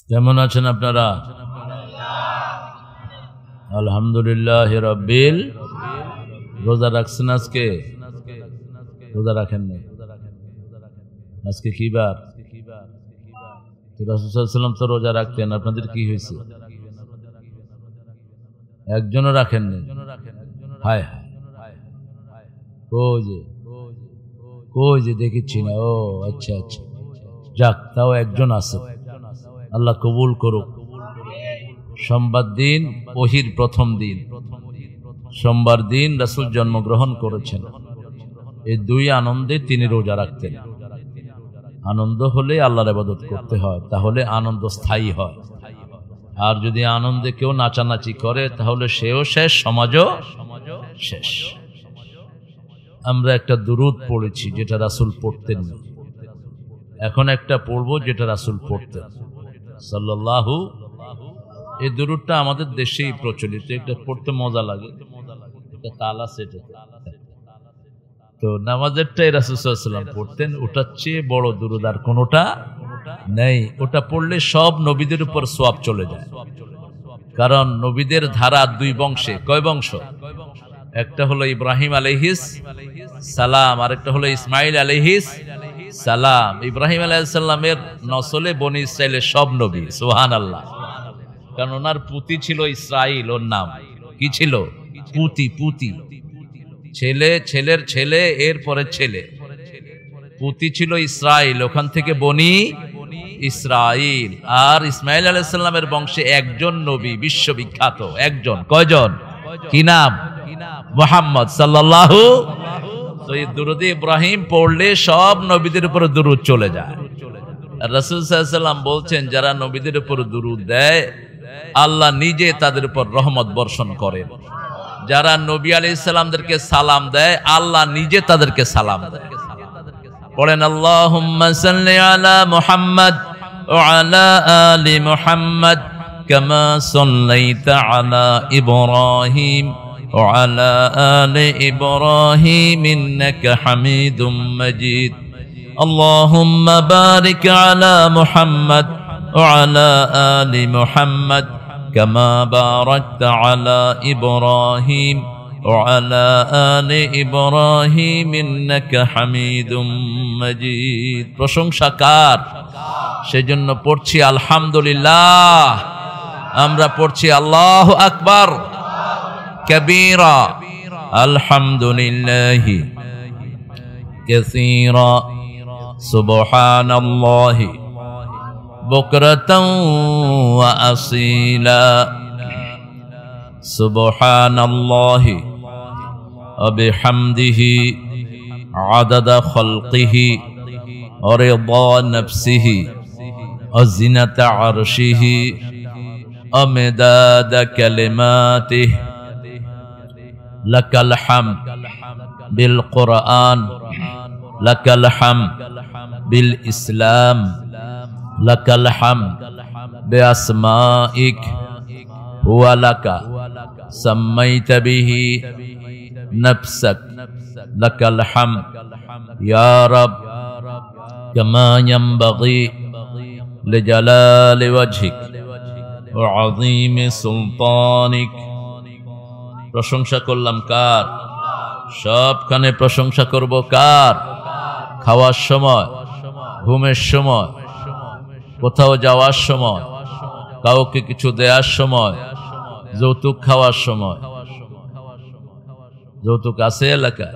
কেমন আছেন আপনারা? আলহামদুলিল্লাহ রাব্বিল। রোজা রাখছেন আজকে? রোজা রাখেন নাই? আজকে কি বার? রাসূল সাল্লাল্লাহু আলাইহি ওয়াসাল্লাম তো রোজা রাখতেন, আপনাদের কি হয়েছে? একজনও রাখেন নাই? হায় হায়, কই যে দেখেছি না। ও আচ্ছা আচ্ছা, যাক, তাও একজন আছে। আল্লাহ কবুল করুক। সোমবার দিন ওহির প্রথম দিন, সোমবার দিন রাসূল জন্মগ্রহণ করেছেন। এই দুই আনন্দে তিনি রোজা রাখতেন। আনন্দ হলে আল্লাহর ইবাদত করতে হয়, তাহলে আনন্দ স্থায়ী হয়। আর যদি আনন্দে কেউ নাচানাচি করে তাহলে সেও শেষ, সমাজও শেষ। আমরা একটা দুরূদ পড়েছি যেটা রাসূল পড়তেন না, এখন একটা পড়বো যেটা রাসূল পড়তেন সাল্লাল্লাহু। এই দুরূদটা আমাদের দেশেই প্রচলিত, এটা পড়তে মজা লাগে, এটা তাল আছে এটাতে। তো নামাজেরটাই রাসূল সাল্লাল্লাহু আলাইহি ওয়াসাল্লাম পড়তেন, ওটার চেয়ে বড় দুরূদ আর কোনোটা নেই। ওটা পড়লে সব নবীদের উপর সওয়াব চলে যায়, কারণ নবীদের ধারা দুই বংশে। কয় বংশ? একটা হলো ইব্রাহিম আলাইহিস সালাম, আর একটা হলো ইসমাইল আলাইহিস সালাম। ইব্রাহিম আলাইহিস সালামের নসলে বনি ইসরাইলের সব নবী, সুবহানাল্লাহ। কারণ ওনার পুতি ছিল ইসরাইল, ওর নাম কি ছিল? পুতি। ছেলে, ছেলের ছেলে, এর পরে ছেলে, পুতি ছিল ইসরাইল, ওখান থেকে বনি ইসরাইল। আর ইসমাইল আলাইহিস সালামের বংশে একজন নবী বিশ্ববিখ্যাত, একজন। কয়জন? কি নাম? মুহাম্মদ সাল্লাল্লাহু। তো এই দুরূদ ইব্রাহিম পড়লে সব নবীদের উপর দুরূদ চলে যায়। আর রাসূল সাল্লাল্লাহু আলাইহি ওয়াসাল্লাম বলছেন, যারা নবীদের উপর দুরূদ দেয় আল্লাহ নিজে তাদের উপর রহমত বর্ষণ করেন। যারা নবী আলাইহিস সালামদেরকে সালাম দেয় আল্লাহ নিজে তাদেরকে সালাম দেয়। পড়েন আল্লাহুম্মা সাল্লি আলা মুহাম্মাদ ওয়া আলা আলি মুহাম্মাদ কামা সাল্লাইতা আলা ইব্রাহিম ওয়া আলা আলি ইব্রাহিম ইন্নাকা হামিদুম মাজিদ। আল্লাহুম্মা বারিক আলা মুহাম্মাদ ওয়া আলা আলি মুহাম্মাদ কামা বারাকতা আলা ইব্রাহিম وعلى آل إبراهيم إنك حميد مجيد। প্রশংসা কার? সেজন্য পড়ছি আলহামদুলিল্লাহ। আমরা পড়ছি আল্লাহু আকবার কবীরা, আলহামদুলিল্লাহি কাসীরা, সুবহানাল্লাহি বুকরাতান ওয়া আসীলা, সুবহানাল্লাহি وبحمده عدد خلقه ورضا نفسه وزنة عرشه ومداد كلماته لك الحمد بالقرآن، لك الحمد بالإسلام، لك الحمد بأسمائك ولك سميت به نفسك، لك الحمد يا رب كما ينبغي لجلال وجهك وعظيم سلطانك। প্রশংসা করলাম কার? সবখানে প্রশংসা করব কার? খাওয়ার সময়, ঘুমের সময়, কোথাও যাওয়ার সময়, কাউকে কিছু দেওয়ার সময়, যৌতুক খাওয়ার সময়। যৌতুক আছে এলাকায়?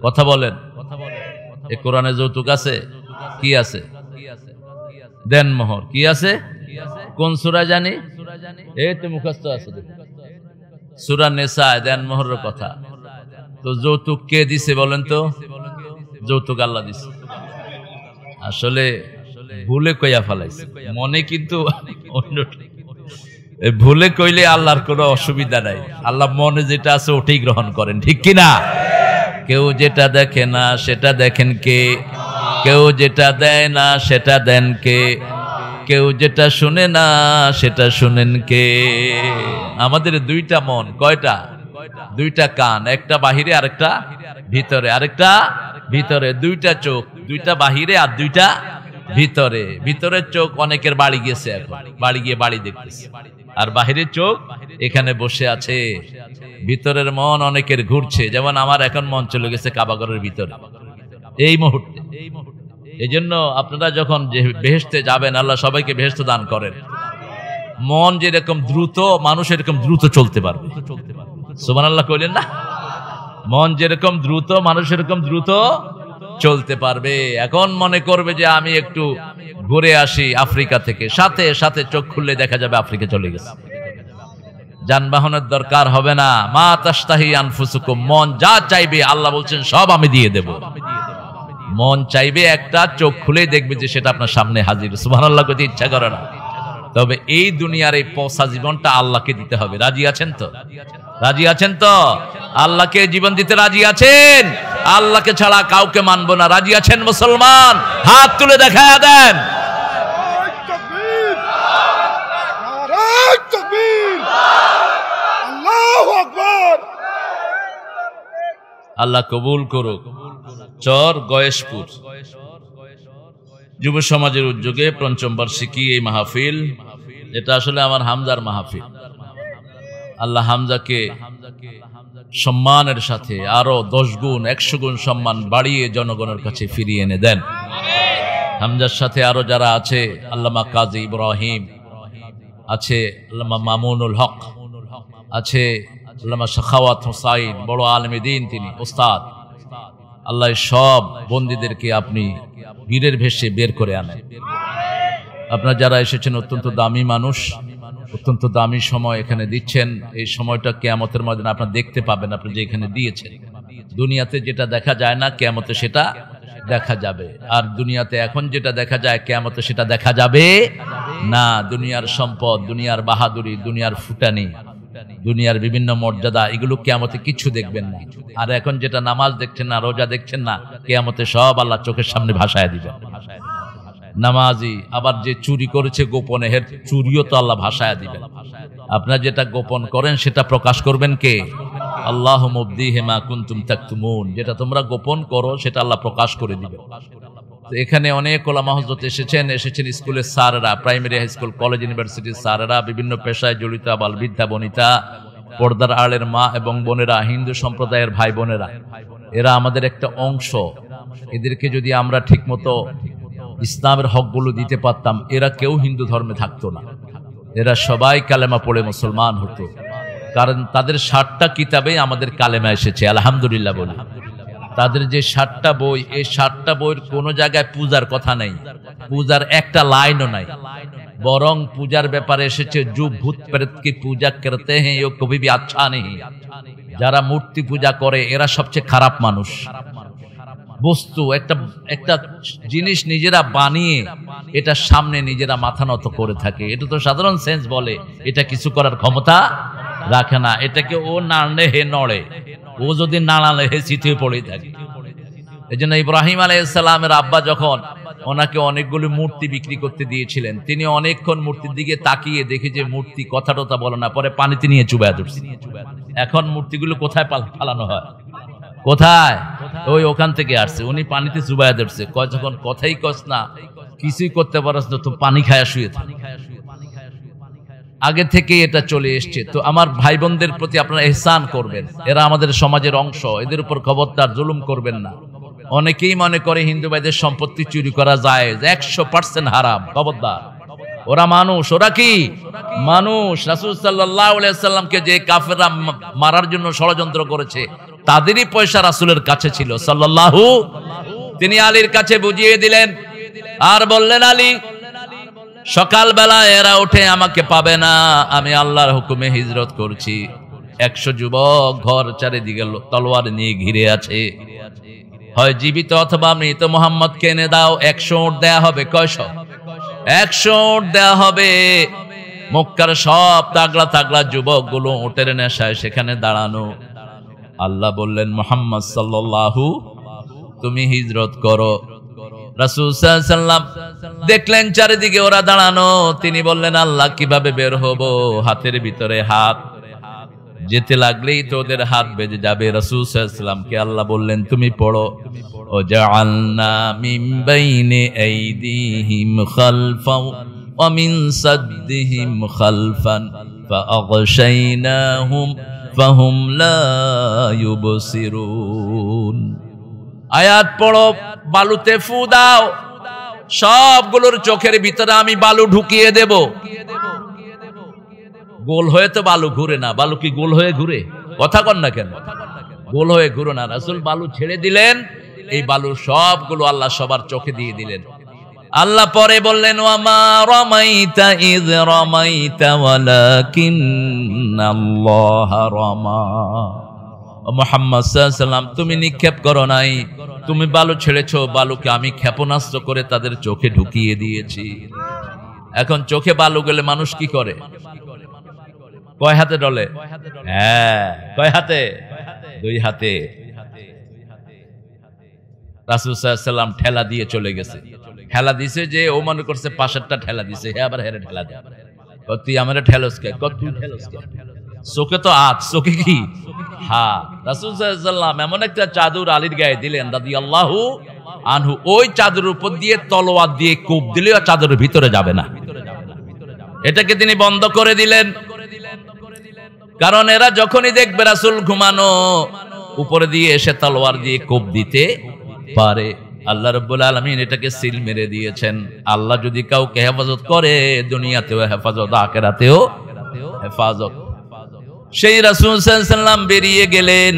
কথা বলেন, এ কোরআনে যৌতুক আছে? কি আছে? দেনমোহর। কি আছে? কোন সূরা জানি? এই তো মুখস্থ আছে, সূরা নিসা, দেনমোহরের কথা। তো যৌতুক কে দিছে বলেন তো? যৌতুক আল্লাহ দিছে। আসলে ভুলে কইয়া ফেলাইছে, মনে কিন্তু ভুলে কইলে আল্লাহর কোনো অসুবিধা নাই। আল্লাহ মনে যেটা আছে ওটাই গ্রহণ করেন, ঠিক কিনা? কেউ যেটা দেখে না সেটা দেখেন কে? কেউ যেটা দেয় না সেটা দেন কে? কেউ যেটা শুনে না সেটা শুনেন কে? আমাদের দুইটা মন, কয়টা? দুইটা কান, একটা বাহিরে আরেকটা ভিতরে, আরেকটা ভিতরে। দুইটা চোখ, দুইটা বাহিরে আর দুইটা ভিতরে ভিতরের চোখ অনেকের বাড়ি গেছে, এখন বাড়ি গিয়ে বাড়ি দেখতেছে, আর বাহিরের চোখ এখানে বসে আছে। ভিতরের মন অনেকের ঘুরছে, যেমন আমার এখন মন চলে গেছে কাবাগরের ভিতরে এই মুহূর্তে। এই জন্য আপনারা যখন বেহেশতে যাবেন, আল্লাহ সবাইকে বেহেশত দান করেন। মন যেরকম দ্রুত, মানুষ এরকম দ্রুত চলতে পারবে। সুবহানাল্লাহ কইলেন না? মন যেরকম দ্রুত, মানুষ এরকম দ্রুত চলতে পারবে। এখন মনে করবে যে আমি একটু ঘুরে আসি আফ্রিকা থেকে, সাথে সাথে চোখ খুললে দেখা যাবে আফ্রিকা চলে গেছে। যানবাহনের দরকার হবে না। মা তাশতাহি আনফুসুকুম, মন যা চাইবে আল্লাহ বলছেন সব আমি দিয়ে দেব। মন চাইবে একটা, চোখ খুলে দেখবে যে সেটা আপনার সামনে হাজির। সুবহানাল্লাহ কইতে ইচ্ছা করে না। তবে এই দুনিয়ার এই পচা জীবনটা আল্লাহকে দিতে হবে। রাজি আছেন তো? রাজি আছেন তো? আল্লাহকে জীবন দিতে রাজি আছেন? আল্লাহকে ছাড়া কাউকে মানবো না। রাজি আছেন মুসলমান? হাত তুলে দেখায়া দেন। আল্লাহ কবুল করুক। চর গয়েশপুর যুব সমাজের উদ্যোগে পঞ্চম বার্ষিকী এই মাহফিল, এটা আসলে আমার হামজার মাহফিল। আল্লাহ হামজাকে সম্মানের সাথে আরো 10 গুণ 100 গুণ সম্মান বাড়িয়ে জনগণের কাছে ফিরিয়ে এনে দেন। হামজার সাথে আরো যারা আছে, আল্লামা কাজী ইব্রাহিম আছে, আল্লামা মামুনুল হক আছে, আল্লামা শাখাওয়াত হোসাইন, বড় আলেম দ্বীন, তিনি ওস্তাদ। আল্লাহ সব বন্দীদেরকে আপনি বীরের ভেসে বের করে আনেন। আপনারা যারা এসেছেন অত্যন্ত দামি মানুষ, অত্যন্ত দামি সময় এখানে দিচ্ছেন। এই সময়টা কিয়ামতের ময়দানে আপনারা দেখতে পাবেন, আপনি যে এখানে দিয়েছেন। দুনিয়াতে যেটা দেখা যায় না, কিয়ামতে সেটা দেখা যাবে। আর দুনিয়াতে এখন যেটা দেখা যায়, কিয়ামতে সেটা দেখা যাবে না। দুনিয়ার সম্পদ, দুনিয়ার বাহাদুরি, দুনিয়ার ফুটানি, দুনিয়ার বিভিন্ন মর্যাদা, এগুলো কিয়ামতে কিছু দেখবেন না। আর এখন যেটা নামাজ দেখছেন না, রোজা দেখছেন না, কিয়ামতে সব আল্লাহ চোখের সামনে ভাসায় দিবেন। নামাজি আবার যে চুরি করেছে গোপনে, হের চুরিও তো আল্লাহ ভাসায় দিবেন। আপনারা যেটা গোপন করেন সেটা প্রকাশ করবেন কে? আল্লাহু মুবদিহি মা কুনতুম তাকতুমুন। যেটা তোমরা গোপন করো সেটা আল্লাহ প্রকাশ করে দিবেন। তো এখানে অনেক ওলামা হযরত এসেছেন স্কুলের স্যারেরা, প্রাইমারি, হাই স্কুল, কলেজ, ইউনিভার্সিটির স্যারেরা, বিভিন্ন পেশায় জড়িত আবাল বৃদ্ধা বনিতা, পর্দার আড়ের মা এবং বোনেরা, হিন্দু সম্প্রদায়ের ভাই বোনেরা, এরা আমাদের একটা অংশ। এদেরকে যদি আমরা ঠিকমতো ইসলামের হকগুলো দিতে পারতাম, এরা কেউ হিন্দু ধর্মে থাকতো না। এরা সবাই কালেমা পড়ে মুসলমান হতো। কারণ তাদের 60টা কিতাবে আমাদের কালেমা এসেছে, আলহামদুলিল্লাহ বলি। তাদের যে 60টা বই, এই 60টা বইয়ের কোনো জায়গায় পূজার কথা নেই, পূজার একটা লাইনও নাই। বরং পূজার ব্যাপারে এসেছে জু ভূত প্রেত কি পূজা করতে হ্যাঁ ও কবি ভি আচ্ছা নেই। যারা মূর্তি পূজা করে এরা সবচেয়ে খারাপ মানুষ। বস্তু একটা জিনিস নিজেরা বানিয়ে এটা সামনে নিজেরা মাথা নত করে থাকে, এটা তো সাধারণ সেন্স বলে, এটা কিছু করার ক্ষমতা রাখে না। এটাকে ও নাড়লে হে নড়ে, ও যদি নাড়ালে হে চিঠিয়ে পড়েই থাকে। এই জন্য ইব্রাহিম আলাইহিস সালামের আব্বা যখন ওনাকে অনেকগুলো মূর্তি বিক্রি করতে দিয়েছিলেন, তিনি অনেকক্ষণ মূর্তির দিকে তাকিয়ে দেখে যে মূর্তি কথা টথা বলে না, পরে পানিতে নিয়ে চুবায় ধরছে। এখন মূর্তিগুলো কোথায় ফালানো হয়? কোথায়? ওখান থেকে আসছে, উনি পানিতে চুবায় ধরছে। যখন কথাই কস না, কিছুই করতে পারস না, তো পানি খায়া শুয়ে থাকে। আগে থেকে এটা চলে এসছে। তো আমার ভাই বোনদের প্রতি আপনারা ইহসান করবেন, এরা আমাদের সমাজের অংশ, এদের উপর খবরদার জুলুম করবেন না। অনেকেই মনে করে হিন্দু ভাইদের সম্পত্তি চুরি করা যায়, 100% হারাম, খবরদার। ওরা মানুষ, ওরা কি মানুষ? রাসূল সাল্লাল্লাহু আলাইহি ওয়াসাল্লামকে যে কাফেররা মারার জন্য ষড়যন্ত্র করেছে, তাদেরই পয়সা রাসূলের কাছে ছিল সাল্লাল্লাহু। তিনি আলীর কাছে বুঝিয়ে দিলেন আর বললেন, আলী, সকালবেলা এরা উঠে আমাকে পাবে না, আমি আল্লাহর হুকুমে হিজরত করছি। 100 যুবক ঘর চারিদিকে তলোয়ার নিয়ে ঘিরে আছে, হয় জীবিত অথবা মৃত মুহাম্মদকে এনে দাও। 100 উট দেয়া হবে। কয়শো? 100 উট দেয়া হবে। মক্কার সব তাগড়া তাগড়া যুবক গুলো উটের নেশায় সেখানে দাঁড়ানো। আল্লাহ বললেন, মুহাম্মদ সাল্লাল্লাহু, তুমি হিজরত করো। রাসূল সাল্লাল্লাহু আলাইহি ওয়াসাল্লাম দেখলেন চারিদিকে ওরা দাঁড়ানো। তিনি বললেন, আল্লাহ, কিভাবে বের হব? হাতের ভিতরে হাত, যেতে লাগলেই তো ওদের হাত বেজে যাবে। রাসূল সাল্লাল্লাহু আলাইহি ওয়াসাল্লামকে আল্লাহ বললেন, তুমি পড়ো, وجعلنا من بين أيديهم خلفا ومن صدهم خلفا فأغشيناهم فهم لا يبصرون আয়াত পড়ো বালুতে ফু দাও সবগুলোর চোখের ভিতরে আমি বালু ঢুকিয়ে দেব গোল হয়ে তো বালু ঘুরে না বালু কি গোল হয়ে ঘুরে কথা কন না কেন গোল হয়ে ঘুরে না রাসূল বালু ছেড়ে দিলেন এই বালু সবগুলো আল্লাহ সবার চোখে দিয়ে দিলেন আল্লাহ পরে বললেন ওয়ামা রামাইতা ইয রামাইতা ওয়ালাকিন্নাল্লাহা রামা মুহাম্মদ সাল্লাল্লাহু আলাইহি ওয়াসাল্লাম তুমি নিক্ষেপ করো নাই তুমি বালু ছেড়েছো বালুকে আমি ক্ষেপণাস্ত্র করে তাদের চোখে ঢুকিয়ে দিয়েছি এখন চোখে বালু গেলে মানুষ কি করে কয় হাতে ডলে হ্যাঁ কয় হাতে দুই হাতে রাসূল সাল্লাল্লাহু আলাইহি ওয়াসাল্লাম ঠেলা দিয়ে চলে গেছে ঠেলা দিছে যে ও মনে করছে পাশেরটা ঠেলা দিছে হে আবার হেরে ঠেলা দেয় তুই আমারে ঠেলস কে তুই ঠেলস কে চোখে তো আত চোখে কি হ্যাঁ রাসূল সাল্লাল্লাহু আলাইহি ওয়াসাল্লাম এমন একটা চাদর আলীর গায়ে দিলেন রাদিয়াল্লাহু আনহু ওই চাদরের উপর দিয়ে তলোয়ার দিয়ে কোপ দিলে চাদরের ভিতরে যাবে না এটাকে তিনি বন্ধ করে দিলেন কারণ এরা যখনই দেখবে রাসূল ঘুমানো উপরে দিয়ে এসে তলোয়ার দিয়ে কোপ দিতে পারে আল্লাহ রাব্বুল আলামিন এটাকে সিল মেরে দিয়েছেন আল্লাহ যদি কাউকে হেফাজত করে দুনিয়াতেও হেফাজত আখিরাতেও হেফাজত সেই রাসূল সাল্লাল্লাহু আলাইহি ওয়াসাল্লাম বেরিয়ে গেলেন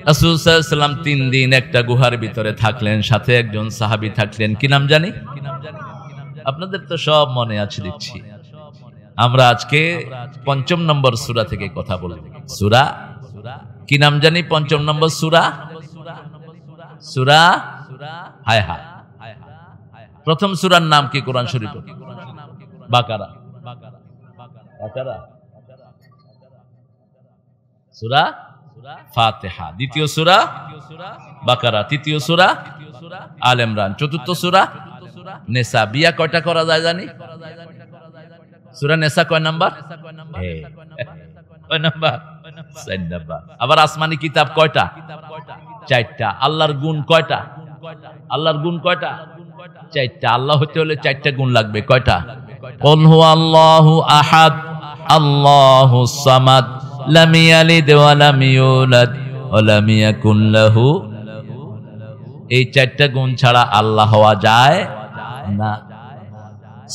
রাসূল সাল্লাল্লাহু আলাইহি ওয়াসাল্লাম 3 দিন একটা গুহার ভিতরে থাকলেন সাথে একজন সাহাবী থাকলেন কি নাম জানি আপনাদের তো সব মনে আছে দেখছি আমরা আজকে 5 নম্বর সূরা থেকে কথা বলব সূরা কি নাম জানি 5 নম্বর সূরা সূরা হায় হায় প্রথম সূরার নাম কি কোরআন শরীফে বাকারা বাকারা সূরা ফাতিহা দ্বিতীয় সূরা বাকারা তৃতীয় সূরা আলে ইমরান চতুর্থ সূরা নিসা বিয়া কয়টা করা যায় জানি সূরা নিসা কয় নাম্বার কয় নাম্বার 4 নাম্বার আবার আসমানি কিতাব কয়টা 4টা আল্লাহর গুণ কয়টা আল্লাহর গুণ কয়টা 4টা আল্লাহ হতে হলে 4টা গুণ লাগবে কয়টা কুল হুয়াল্লাহু আহাদ আল্লাহুস সামাদ লাম ইয়ালিদ ওয়া লাম ইউলাদ ওয়া লাম ইয়াকুন লাহু এই 4টা গুণ ছাড়া আল্লাহ হওয়া যায় না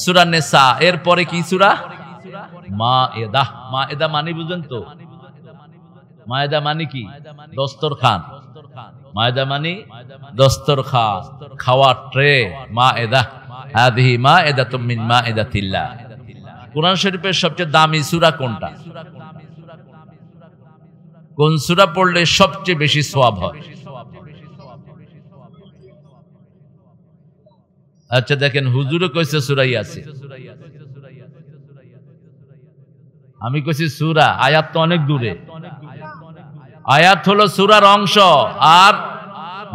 সূরা নিসা এর পরে কি সূরা মায়েদা মায়েদা মানে বুঝেন তো মায়েদা মানে কি দস্তরখান মায়েদা মানে দস্তরখান খাওয়ার ট্রে মায়েদা হাদিহি মায়েদাতুম মিন মায়েদাতিল্লাহ কোরআন শরীফের সবচেয়ে দামি সূরা কোনটা কোন সূরা পড়লে সবচেয়ে বেশি সওয়াব হয় আচ্ছা দেখেন হুজুরে কইছে সূরা ইয়াসিন আমি কইছি সূরা আয়াত তো অনেক দূরে আয়াত হলো সূরার অংশ আর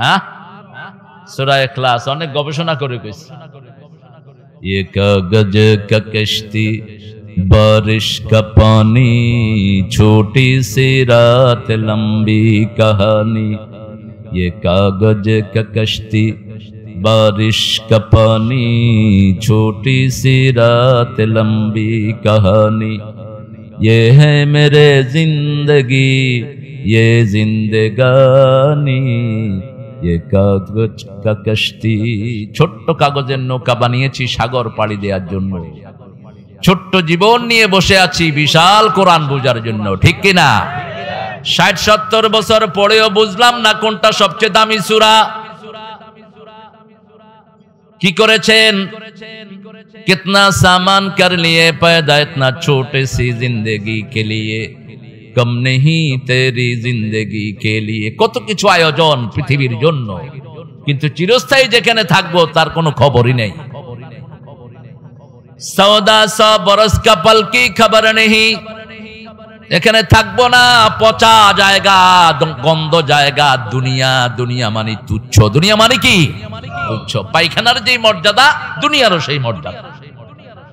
হ্যাঁ সূরা ইখলাস অনেক গবেষণা করে কইছি ये कागज का कश्ती बारिश का पानी छोटी सी रात लंबी कहानी ये कागज का कश्ती बारिश का पानी छोटी सी रात लंबी कहानी ये है मेरे जिंदगी ये जिंदगानी ये कागज का कश्ती ছোট্ট কাগজের নৌকা বানিয়েছি সাগর পাড়ি দেওয়ার জন্য ছোট্ট জীবন নিয়ে বসে আছি বিশাল কোরআন বোঝার জন্য ঠিক কি না 60-70 বছর পরেও বুঝলাম না কোনটা সবচেয়ে দামি সূরা কি করেছেন कितना सामान कर लिए पैदा इतना छोटे सी जिंदगी के लिए कम नहीं तेरी जिंदगी के लिए কত কিছু আয়োজন পৃথিবীর জন্য কিন্তু চিরস্থায়ী যেখানে থাকবো তার কোনো খবরই নেই সওদা 100 বরস का पल की खबर नहीं এখানে থাকবো না পচা জায়গা গন্ধ জায়গা দুনিয়া দুনিয়া মানে তুচ্ছ দুনিয়া মানে কি তুচ্ছ পায়খানার যেই মর্যাদা দুনিয়ারও সেই মর্যাদা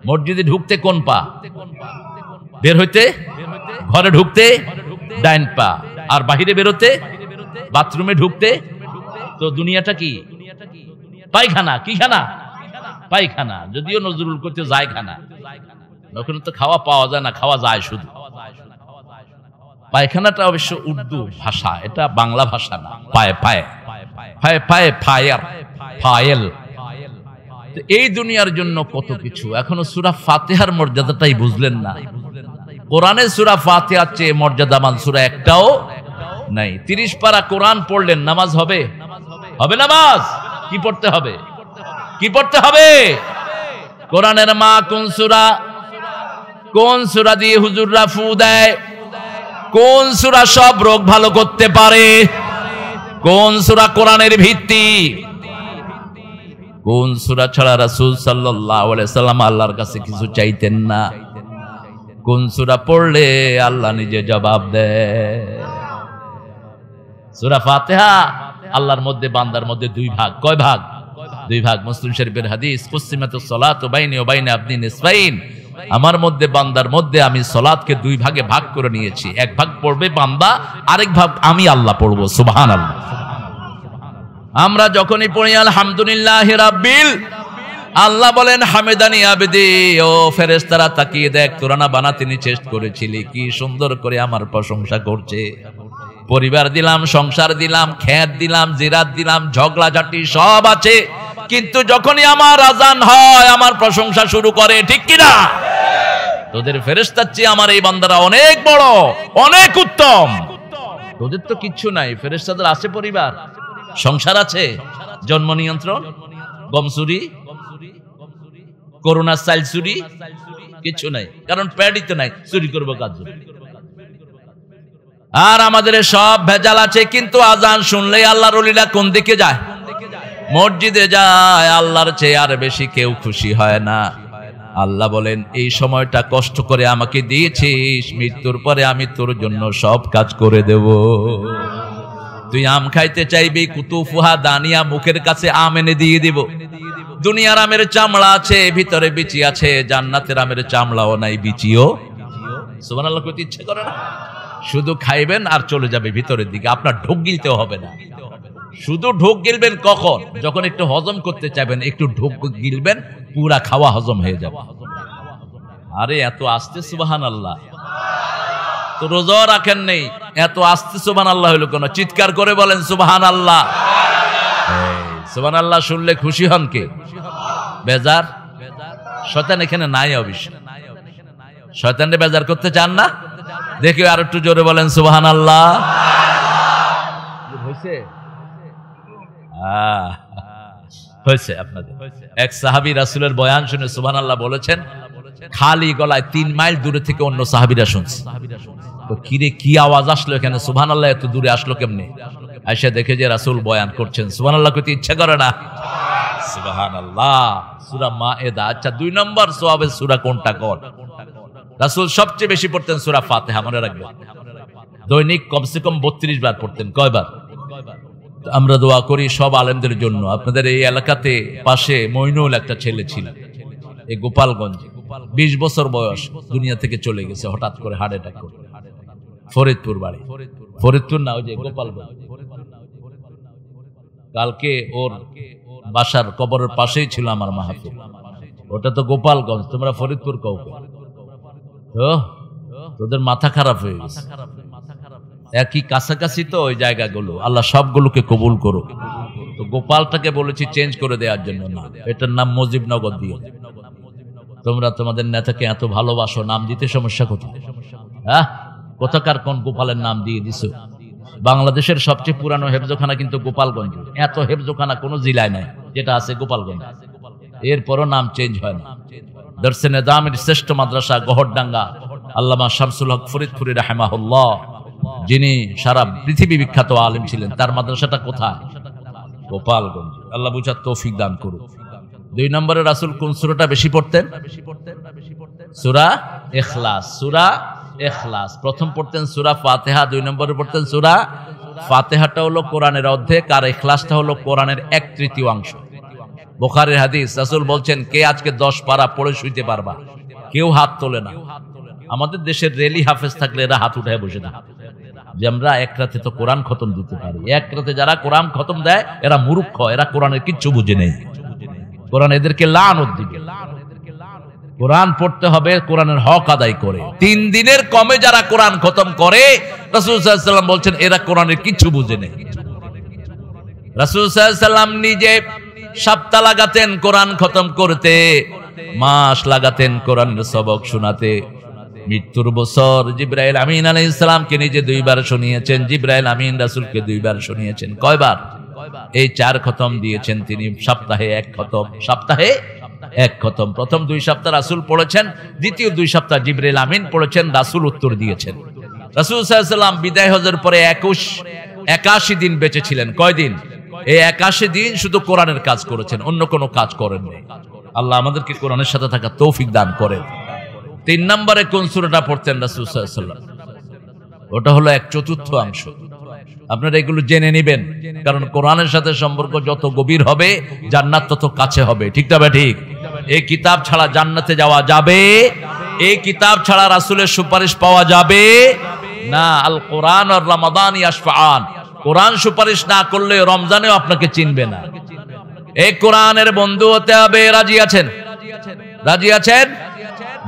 মসজিদে ঢুকতে কোন পা বের হইতে ঘরে ঢুকতে ডাইন পা আর বাহিরে বেরোতে বাথরুমে ঢুকতে তো দুনিয়াটা কি? পায়খানা। কি খানা? পায়খানা। যদিও নজরুল করতে যায় খানা, ওখানে তো খাওয়া পাওয়া যায় না, খাওয়া যায় শুধু। পায়খানাটা অবশ্য উর্দু ভাষা, এটা বাংলা ভাষা না। পায়ে পায়ে পায়ে পায়ে ফায়ার ফায়েল। এই দুনিয়ার জন্য কত কিছু। এখনো সূরা ফাতিহার মর্যাদাটাই বুঝলেন না। কোরআনে সূরা ফাতিহার চেয়ে মর্যাদাবান সূরা একটাও নাই। 30 পারা কোরআন পড়লেন, নামাজ হবে? হবে নামাজ? কি পড়তে হবে? কি পড়তে হবে? কোরআনের মা কোন সূরা? কোন সূরা দিয়ে হুজুররা ফু দেয়? কোন সূরা সব রোগ ভালো করতে পারে? কোন সূরা কোরআনের ভিত্তি? কোন সূরা ছাড়া রাসূল সাল্লাল্লাহু আলাইহি সাল্লাম আল্লাহর কাছে কিছু চাইতেন না? কোন সূরা পড়লে আল্লাহ নিজে জবাব দেয়? সূরা ফাতিহা। আল্লাহর মধ্যে বান্দার মধ্যে দুই ভাগ। কয় ভাগ? দুই ভাগ। মুসলিম শরীফের হাদিস, কুসিমাতুস সালাতু বাইনি ওয়া বাইনা আবদি নিসফাইন। আমার মধ্যে বান্দার মধ্যে আমি সালাতকে দুই ভাগে ভাগ করে নিয়েছি। এক ভাগ পড়বে বান্দা, আরেক ভাগ আমি আল্লাহ পড়ব। সুবহানাল্লাহ। আমরা যখনই পড়ি আলহামদুলিল্লাহি রাব্বিল, আল্লাহ বলেন হামেদানি আবদি। ও ফেরেশতারা তাকিয়ে দেখ, তোরা না বানাতে চেষ্ট করেছিলি, কি সুন্দর করে আমার প্রশংসা করছে। পরিবার দিলাম, সংসার দিলাম, খেত দিলাম, জিরাত দিলাম, ঝগড়া ঝাঁটি সব আছে, কিন্তু যখনই আমার আজান হয় আমার প্রশংসা শুরু করে। ঠিক কিনা? তোদের ফেরেশতার চেয়ে আমার এই বান্দারা অনেক বড়, অনেক উত্তম। তোদের তো কিচ্ছু নাই, ফেরেশতাদের আছে পরিবার, সংসার আছে, জন্ম নিয়ন্ত্রণ, গম চুরি, করোনা চাইল চুরি, কিছু নাই, কারণ প্যাডই তো নাই, চুরি করবো কাজ। আর আমাদের সব ভেজাল আছে, কিন্তু আজান শুনলেই আল্লাহর ওলিরা কোন দিকে যায়? মসজিদে যায়। আল্লাহর চেয়ে আর বেশি কেউ খুশি হয় না। আল্লাহ বলেন, এই সময়টা কষ্ট করে আমাকে দিয়েছিস, মৃত্যুর পরে আমি তোর জন্য সব কাজ করে দেব। তুই আম খাইতে চাইবি, কুতুফুহা দানিয়া, মুখের কাছে আম এনে দিয়ে দিব। দুনিয়ার আমের চামড়া আছে, ভিতরে বিচি আছে। জান্নাতের আমের চামড়াও নাই, বিচিও। সুবহানাল্লাহ কইতে ইচ্ছে করে না? শুধু খাইবেন আর চলে যাবে ভিতরের দিকে, আপনার ঢোক গিলতেও হবে না। শুধু ঢোক গিলবেন কখন? যখন একটু হজম করতে চাইবেন, একটু ঢোক গিলবেন, পুরা খাওয়া হজম হয়ে যাবে। আরে এত আস্তে সুবহানাল্লাহ, তো রোজা রাখেন নেই, এত আস্তে সুবহানাল্লাহ হলো কেন? চিৎকার করে বলেন সুবহানাল্লাহ। সুবহানাল্লাহ শুনলে খুশি হন কে? বেজার? শয়তান এখানে নাই অবশ্য। শয়তানকে বেজার করতে চান না? দেখি আর একটু জোরে বলেন সুবহানাল্লাহ। হয়েছে? হয়েছে আপনাদের। এক সাহাবী রাসূলের বয়ান শুনে সুবহানাল্লাহ বলেছেন, খালি গলায় 3 মাইল দূরে থেকে অন্য সাহাবীরা শুনছে। তো কিরে, কি আওয়াজ আসলো এখানে? সুবহানাল্লাহ এত দূরে আসলো কেমনে? আয়েশা দেখে যে রাসূল বয়ান করছেন, সুবহানাল্লাহ কইতে ইচ্ছা করে না? সুবহানাল্লাহ। সূরা মায়েদা। আচ্ছা, 2 নম্বর সওয়াবের সূরা কোনটা? কোন? রাসূল সবচেয়ে বেশি পড়তেন সূরা ফাতিহা, মনে রাখবেন। দৈনিক কমসে কম 32 বার পড়তেন। কয়বার? আমরা দোয়া করি সব আলেমদের জন্য। আপনাদের এই এলাকাতে পাশে মইনুল একটা ছেলে ছিল, এই গোপালগঞ্জ, 20 বছর বয়স, দুনিয়া থেকে চলে গেছে হঠাৎ করে হার্ট অ্যাটাক করে। ফরিদপুর বাড়ি। ফরিদপুর না, ওই যে গোপালগঞ্জ। কালকে ওর বাসার কবরের পাশেই ছিল আমার মাহফিল। ওটা তো গোপালগঞ্জ, তোমরা ফরিদপুর কও। তো তোদের মাথা খারাপ হয়ে গেছে। একই কাছাকাছি তো ওই জায়গাগুলো, আল্লাহ সবগুলোকে কবুল করো। তো গোপালটাকে বলেছি চেঞ্জ করে দেওয়ার জন্য না, এটার নাম মুজিবনগর দিও। তোমরা তোমাদের নেতাকে এত ভালোবাসো, নাম দিতে সমস্যা কোথায়? হ্যাঁ, কোথাকার কোন গোপালের নাম দিয়ে দিছো? বাংলাদেশের সবচেয়ে পুরানো হেফজখানা কিন্তু গোপালগঞ্জ। এত হেফজখানা কোনো জেলায় নাই যেটা আছে গোপালগঞ্জ। এরপরও নাম চেঞ্জ হয় না। দরসে নিজামের শ্রেষ্ঠ মাদ্রাসা গহরডাঙ্গা, আল্লামা শামসুল হক ফরিদপুরি রাহিমাহুল্লাহ, যিনি সারা পৃথিবী বিখ্যাত আলেম ছিলেন, তার মাদ্রাসাটা কোথায়? গোপালগঞ্জ। আল্লাহ বুঝার তৌফিক দান করুন। 2 নম্বরে রাসূল কোন সূরাটা বেশি পড়তেন? সূরা ইখলাস। সূরা ইখলাস। প্রথম পড়তেন সূরা ফাতিহা, 2 নম্বরে পড়তেন সূরা ফাতিহাটা হলো কোরআনের অর্ধেক, আর ইখলাসটা হলো কোরআনের 1/3 বুখারীর হাদিস। রাসূল বলছেন, কে আজকে 10 পারা পড়ে শুইতে পারবা? কেউ হাত তোলে না। আমাদের দেশের রেলি হাফেজ থাকলে এরা হাত উঠায় বসে না। যে আমরা এক রাতে তো কোরআন খতম দিতে পারি। এক রাতে যারা কোরআন খতম দেয় এরা মূর্খ, এরা কোরআনের কিচ্ছু বুঝে নেই। কোরআন এদেরকে লানত দিবে। কোরআন পড়তে হবে কোরআনের হক আদায় করে। 3 দিনের কমে যারা কোরআন খতম করে, রাসূল সাল্লাল্লাহু আলাইহি ওয়াসাল্লাম বলছেন এরা কোরআনের কিচ্ছু বুঝে নেই। রাসূল সাল্লাল্লাহু আলাইহি ওয়াসাল্লাম নিজে সপ্তাহ লাগাতেন কোরআন খতম করতে, মাস লাগাতেন কোরআনের সবক শোনাতে। মৃত্যুর বছর জিবরাইল আমিন আলাইহিস সালামকে নিজে 2 বার শুনিয়েছেন, জিবরাইল আমিন রাসূলকে 2 বার শুনিয়েছেন। কয়বার? এই 4 খতম দিয়েছেন তিনি, সপ্তাহে 1 খতম, সপ্তাহে 1 খতম। প্রথম 2 সপ্তাহ রাসূল পড়েছেন, দ্বিতীয় 2 সপ্তাহ জিবরাইল আমিন পড়েছেন, রাসূল উত্তর দিয়েছেন। রাসূল সাল্লাল্লাহু আলাইহি ওয়াসাল্লাম বিদায় হজের পরে 81 দিন বেঁচে ছিলেন। কয়দিন? এই 81 দিন শুধু কোরআনের কাজ করেছেন, অন্য কোনো কাজ করেননি। আল্লাহ আমাদেরকে কোরআনের সাথে থাকা তৌফিক দান করেন। 3 নম্বরে কোন সূরাটা পড়তেন রাসূল সাল্লাল্লাহু আলাইহি ওয়াসাল্লাম? ওটা হলো 1/4 আপনারা এগুলো জেনে নেবেন, কারণ কোরআনের সাথে সম্পর্ক যত গভীর হবে জান্নাত তত কাছে হবে। ঠিক না ঠিক? এই কিতাব ছাড়া জান্নাতে যাওয়া যাবে? এই কিতাব ছাড়া রাসূলের সুপারিশ পাওয়া যাবে না। আল কোরআন আর রমাদান ইয়াশফাআন, কোরআন সুপারিশ না করলে রমজানেও আপনাকে চিনবে না। এই কোরআনের বন্ধু হতে হবে। রাজি আছেন? রাজি আছেন?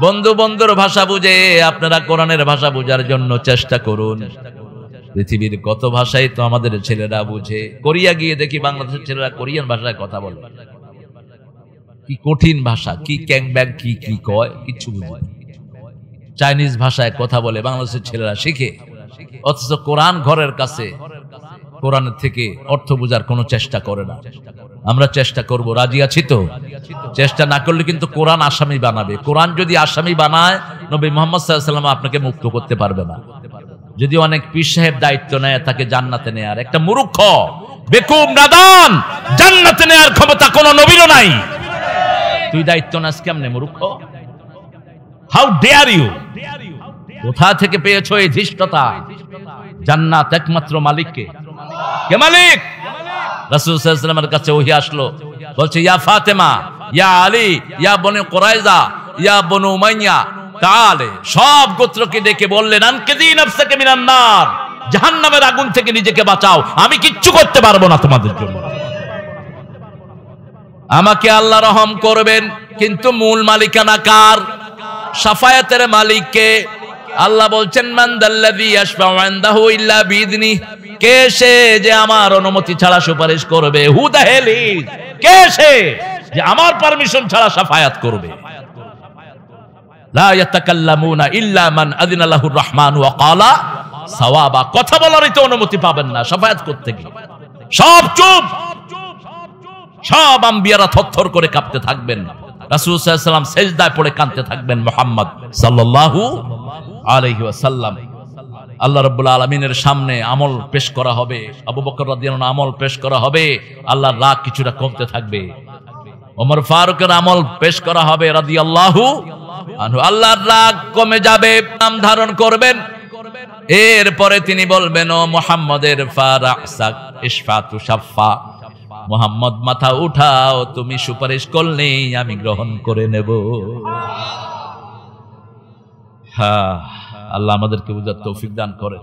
বন্ধু বন্ধুর ভাষা বুঝে আপনারা কোরআনের ভাষা বোঝার জন্য চেষ্টা করুন। পৃথিবীর কত ভাষাই তো আমাদের ছেলেরা বুঝে। কোরিয়া গিয়ে দেখি বাংলাদেশের ছেলেরা কোরিয়ান ভাষায় কথা বলে, কি কঠিন ভাষা, কি ক্যাং ব্যাং কি কি কয় কিচ্ছু বুঝে না। চাইনিজ ভাষায় কথা বলে বাংলাদেশের ছেলেরা শিখে, অথচ কোরআন ঘরের কাছে, কোরআনের থেকে অর্থ বোঝার কোনো চেষ্টা করে না। আমরা চেষ্টা করব, রাজি আছি তো? চেষ্টা না করলে কিন্তু কোরআন আসামি বানাবে। কোরআন যদি আসামি বানায়, নবী মুহাম্মদ সাল্লাল্লাহু আলাইহি ওয়াসাল্লাম আপনাকে মুক্ত করতে পারবে না। যদি অনেক পীর সাহেব দায়িত্ব নেয় তাকে জান্নাতে নেয়ার, একটা মূর্খ বেকুব নাদান, জান্নাতে নেয়ার ক্ষমতা কোনো নবীরও নাই। তুই দায়িত্ব নাস কেমনে মূর্খ? How dare you? কোথা থেকে পেয়েছো এই ধৃষ্টতা? জান্নাত একমাত্র মালিককে। কে মালিক? রাসূল সাল্লাল্লাহু আলাইহি ওয়াসাল্লামের কাছে ওহী আসলো, বলছে ইয়া ফাতেমা, ইয়া আলী, ইয়া বনি কুরাইজা, ইয়া বনু উমাইয়া, তাআলে সব গোত্রকে ডেকে বললেন আনকিযী নাফসাকা মিনান নার, জাহান্নামের আগুন থেকে নিজেকে বাঁচাও, আমি কিচ্ছু করতে পারবো না তোমাদের জন্য। আমাকে আল্লাহ রহম করবেন, কিন্তু মূল মালিকানা কার? শাফায়াতের মালিককে। আল্লাহ বলছেন মান দাল্লাযী ইয়াশফাউ ইনদাহু ইল্লা বিইذনি, কে সে যে আমার অনুমতি ছাড়া সুপারিশ করবে? হু দা হেল ইজ, কে সে যে আমার পারমিশন ছাড়া শাফায়াত করবে? লা ইয়াতাকাল্লামুনা ইল্লা মান আযিনা লাহুর রহমান ওয়া ক্বালা সাওয়াবা, কথা বলারই তো অনুমতি পাবেন না শাফায়াত করতে গিয়ে। সব চুপ, সব আম্বিয়ারা থরথর করে কাঁপতে থাকবেন। রাসূল সাল্লাল্লাহু আলাইহি ওয়াসাল্লাম সিজদায় পড়ে কাঁদতে থাকবেন। মুহাম্মদ সাল্লাল্লাহু আলাইহি ওয়াসাল্লাম, আল্লাহ রাব্বুল আলামিনের সামনে আমল পেশ করা হবে, আবু বকর রাদিয়াল্লাহু আনহু আমল পেশ করা হবে, আল্লাহর রাগ কিছুটা কমতে থাকবে। ওমর ফারুকের আমল পেশ করা হবে রাদিয়াল্লাহু আনহু, আল্লাহর রাগ কমে যাবে, নাম ধারণ করবেন। এরপরে তিনি বলবেন ও মুহাম্মদের ফারাসাক ইশফাতু শাফা, মুহাম্মদ মাথা উঠাও, তুমি সুপারিশ করলেই আমি গ্রহণ করে নেব। হ্যাঁ, আল্লাহ আমাদেরকে বুঝার তৌফিক দান করেন।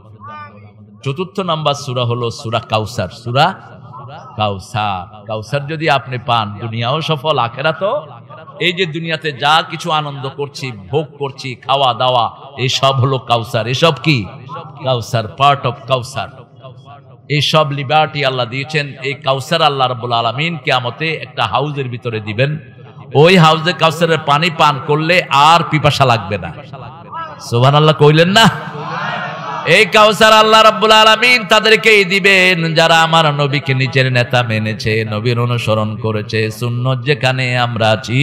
4 নাম্বার সূরা হলো সূরা কাউসার। সূরা কাউসার, কাউসার যদি আপনি পান দুনিয়াও সফল আখিরাতও। এই যে দুনিয়াতে যা কিছু আনন্দ করছি, ভোগ করছি, খাওয়া দাওয়া, এই সব হলো কাউসার। এসব কি? কাউসার, পার্ট অফ কাউসার। এই সব লিবার্টি আল্লাহ দিয়েছেন। এই কাউসার আল্লাহ রাব্বুল আলামিন কিয়ামতে একটা হাউজের ভিতরে দিবেন। ওই হাউজে কাউসারের পানি পান করলে আর পিপাসা লাগবে না। সুবহানাল্লাহ কইলেন না? এই কাউসার আল্লাহ রাব্বুল আলামিন তাদেরকেই দিবেন যারা আমার নবীকে নিজের নেতা মেনেছে, নবীর অনুসরণ করেছে, সুন্নাত যেখানে আমরা আছি।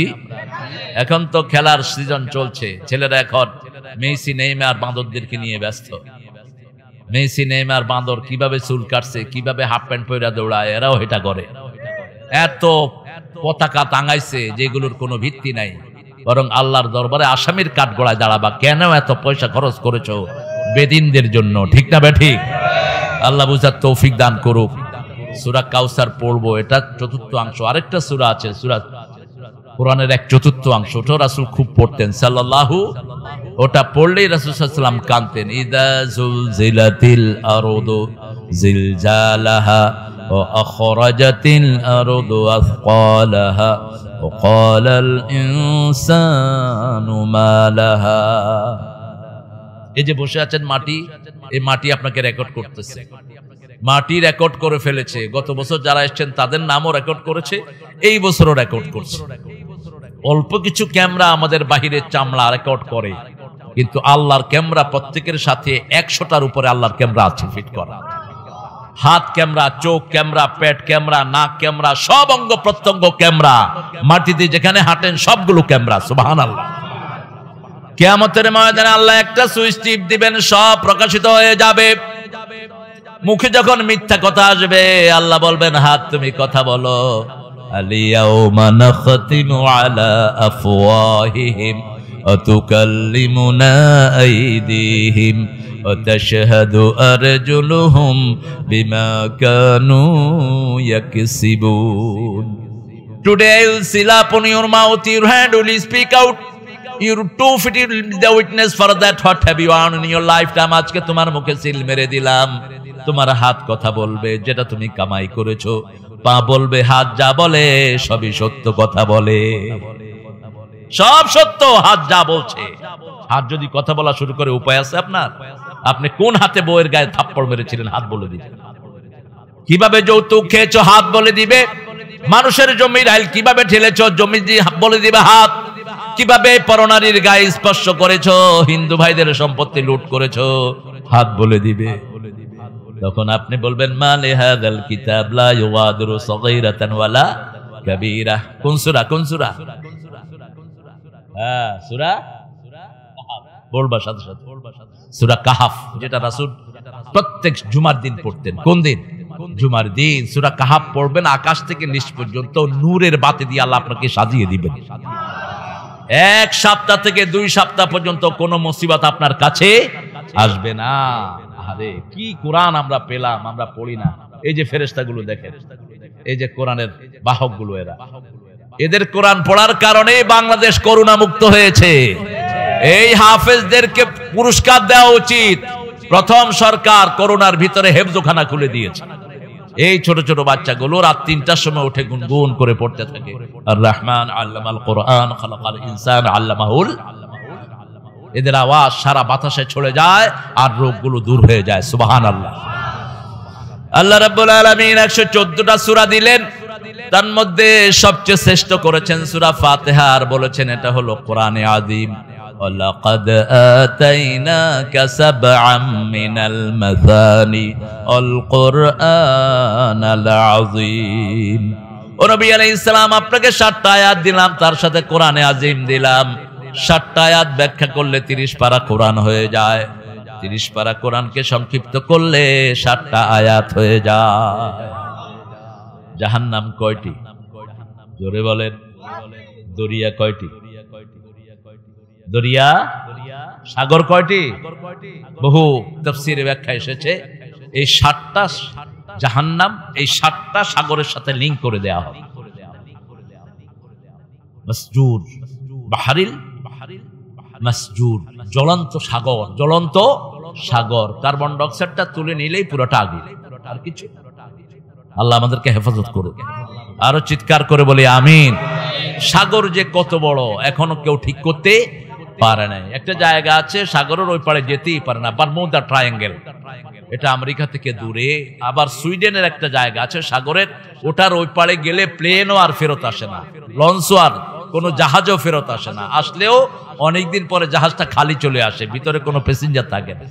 এখন তো খেলার সিজন চলছে, ছেলেরা এখন মেসি নেইমার বাঁদরদেরকে নিয়ে ব্যস্ত। মেসি নেইমার বাঁদর কিভাবে চুল কাটছে, কিভাবে হাফ প্যান্ট পরে দৌড়ায়, এরাও এটা করে। এত পতাকা টাঙাইছে যেগুলোর কোনো ভিত্তি নাই, বরং আল্লাহর দরবারে আসামির কাঠগড়ায় দাঁড়াবা। কেন এত পয়সা খরচ করেছো বেদিনদের জন্য? ঠিক না বেঠিক? আল্লাহ বুঝার তৌফিক দান করুক। সূরা কাউসার পড়বো, এটা 4th অংশ। আরেকটা সূরা আছে, সূরা কোরআনের 1/4 অংশ, ওটা রাসূল খুব পড়তেন সাল্লাল্লাহু ওটা পড়লেই রাসূল সাল্লাল্লাহু আলাইহি ওয়াসাল্লাম কাঁদতেন। ইযা যুলজিলাতিল আরদু জিলজালাহা ওয়া আখরাজাতিল আরদু আথকালাহা ওয়া ক্বালাল ইনসানু মা লাহা। এই যে বসে আছেন মাটি, এই মাটি আপনাকে রেকর্ড করতেছে। মাটি রেকর্ড করে ফেলেছে। গত বছর যারা এসেছেন তাদের নামও রেকর্ড করেছে, এই বছরও রেকর্ড করছে। অল্প কিছু ক্যামেরা আমাদের বাহিরের চামড়া রেকর্ড করে, কিন্তু আল্লাহর ক্যামেরা প্রত্যেকের সাথে 100টার উপরে আল্লাহর ক্যামেরা আছে ফিট করা। হাত ক্যামেরা, চোখ ক্যামেরা, পেট ক্যামেরা, নাক ক্যামেরা, সব অঙ্গ প্রত্যঙ্গ ক্যামেরা। মাটিতে যেখানে হাঁটেন সবগুলো ক্যামেরা। সুবহানাল্লাহ। কিয়ামতের ময়দানে আল্লাহ একটা সুইচ টিপ দিবেন, সব প্রকাশিত হয়ে যাবে। মুখে যখন মিথ্যা কথা আসবে আল্লাহ বলবেন হাত তুমি কথা বলো। আলিয়াউমা নাখতিমু আলা আফওয়াহিহিম ওয়া তুকাল্লিমুনা আইদিহিম ওয়া তাশহাদু আরজুলুহুম বিমা Kanu ইয়াকসিবুন। Today I will seal upon your mouth, your hand will speak out, your 2 feet will be the witness for that what have you done in your lifetime. আজকে তোমার মুখে সিল মেরে দিলাম। তোমার হাত কথা বলবে যেটা তুমি কামাই করেছো, পা বলবে হাত যা বলে সবই সত্য কথা বলে, সব সত্য। হাত যা বলছে, হাত যদি কথা বলা শুরু করে উপায় আছে আপনার? আপনি কোন হাতে বউয়ের গায়ে থাপ্পড় মেরেছিলেন? হাত বলে দিবে। কিভাবে যৌতুক খেয়েছো? হাত বলে দিবে। মানুষের জমির আইল কিভাবে ঠেলেছো? জমি দিয়ে বলে দিবে হাত। কিভাবে পরনারীর গায়ে স্পর্শ করেছো? হিন্দু ভাইদের সম্পত্তি লুট করেছো? হাত বলে দিবে। তখন আপনি বলবেন মালে হাযাল কিতাব লা ইউগাদিরু সাগীরাতান ওয়ালা কাবীরা। কোন সূরা? কোন সূরা? হ্যাঁ, সূরা বলবা সাথে সাথে সূরা কাহাফ, যেটা রাসূল প্রত্যেক জুমার দিন পড়তেন। কোন দিন? জুমার দিন সূরা কাহাফ পড়বেন। আকাশ থেকে নিচ পর্যন্ত নূরের বাতি দিয়ে আল্লাহ আপনাকে সাজিয়ে দিবেন। 1 সপ্তাহ থেকে 2 সপ্তাহ পর্যন্ত কোনো মুসিবত আপনার কাছে আসবে না। আরে কি কোরআন আমরা পেলাম, আমরা পড়ি না। এই যে ফেরেশতাগুলো দেখেন, এই যে কোরআনের বাহকগুলো, এদের কোরআন পড়ার কারণে বাংলাদেশ করোনা মুক্ত হয়েছে। এই হাফেজদেরকে পুরস্কার দেওয়া উচিত। প্রথম সরকার করোনার ভিতরে হেফজখানা খুলে দিয়েছে। এই ছোট ছোট বাচ্চাগুলো রাত 3টার সময় উঠে গুনগুন করে পড়তে থাকে আর রহমান আল্লামাল কোরআন খালাকাল ইনসান আল্লামাহুল। এদের আওয়াজ সারা বাতাসে ছড়ে যায় আর রোগগুলো দূর হয়ে যায়। সুবহানাল্লাহ। আল্লাহ রাব্বুল আলামিন 114টা সূরা দিলেন, তার মধ্যে সবচেয়ে শ্রেষ্ঠ করেছেন সূরা ফাতিহা, আর বলেছেন এটা হলো কোরআনে আযীম। ওয়ালাকাদ আতাইনাকা সাবআম মিনাল মাসানি আল কোরআনাল আযীম। ও নবী আলাইহিস সালাম, আপনাকে 7টা আয়াত দিলাম, তার সাথে কোরআনে আযীম দিলাম। 7টা আয়াত ব্যাখ্যা করলে 30 পারা কোরআন হয়ে যায়। 30 পারা কোরআনকে সংক্ষিপ্ত করলে 7টা আয়াত হয়ে যায়। জাহান্নাম কয়টি? জোরে বলেন। দরিয়া কয়টি? দরিয়া সাগর কয়টি? বহু তাফসীরে ব্যাখ্যা এসেছে এই 7টা জাহান্নাম এই 7টা সাগরের সাথে লিংক করে দেয়া হবে। মাসজুর, বাহরিল মাসজুর, জ্বলন্ত সাগর। জ্বলন্ত সাগর, কার্বন ডাই অক্সাইডটা তুলে নিলেই পুরোটা আগুন, আর কিছু। আল্লাহ আমাদেরকে হেফাজত করুক। আরো চিৎকার করে বলি আমিন। সাগর যে কত বড় এখনো কেউ ঠিক করতে পারে নাই। একটা জায়গা আছে সাগরের ওই পারে যেতেই পারে না, বারমুডা ট্রায়াঙ্গেল। এটা আমেরিকা থেকে দূরে। আবার সুইডেনের একটা জায়গা আছে সাগরের, ওটার ওই পারে গেলে প্লেনও আর ফেরত আসে না, লঞ্চও আর কোনো জাহাজও ফেরত আসে না। আসলেও অনেকদিন পরে জাহাজটা খালি চলে আসে, ভিতরে কোনো প্যাসেঞ্জার থাকে না।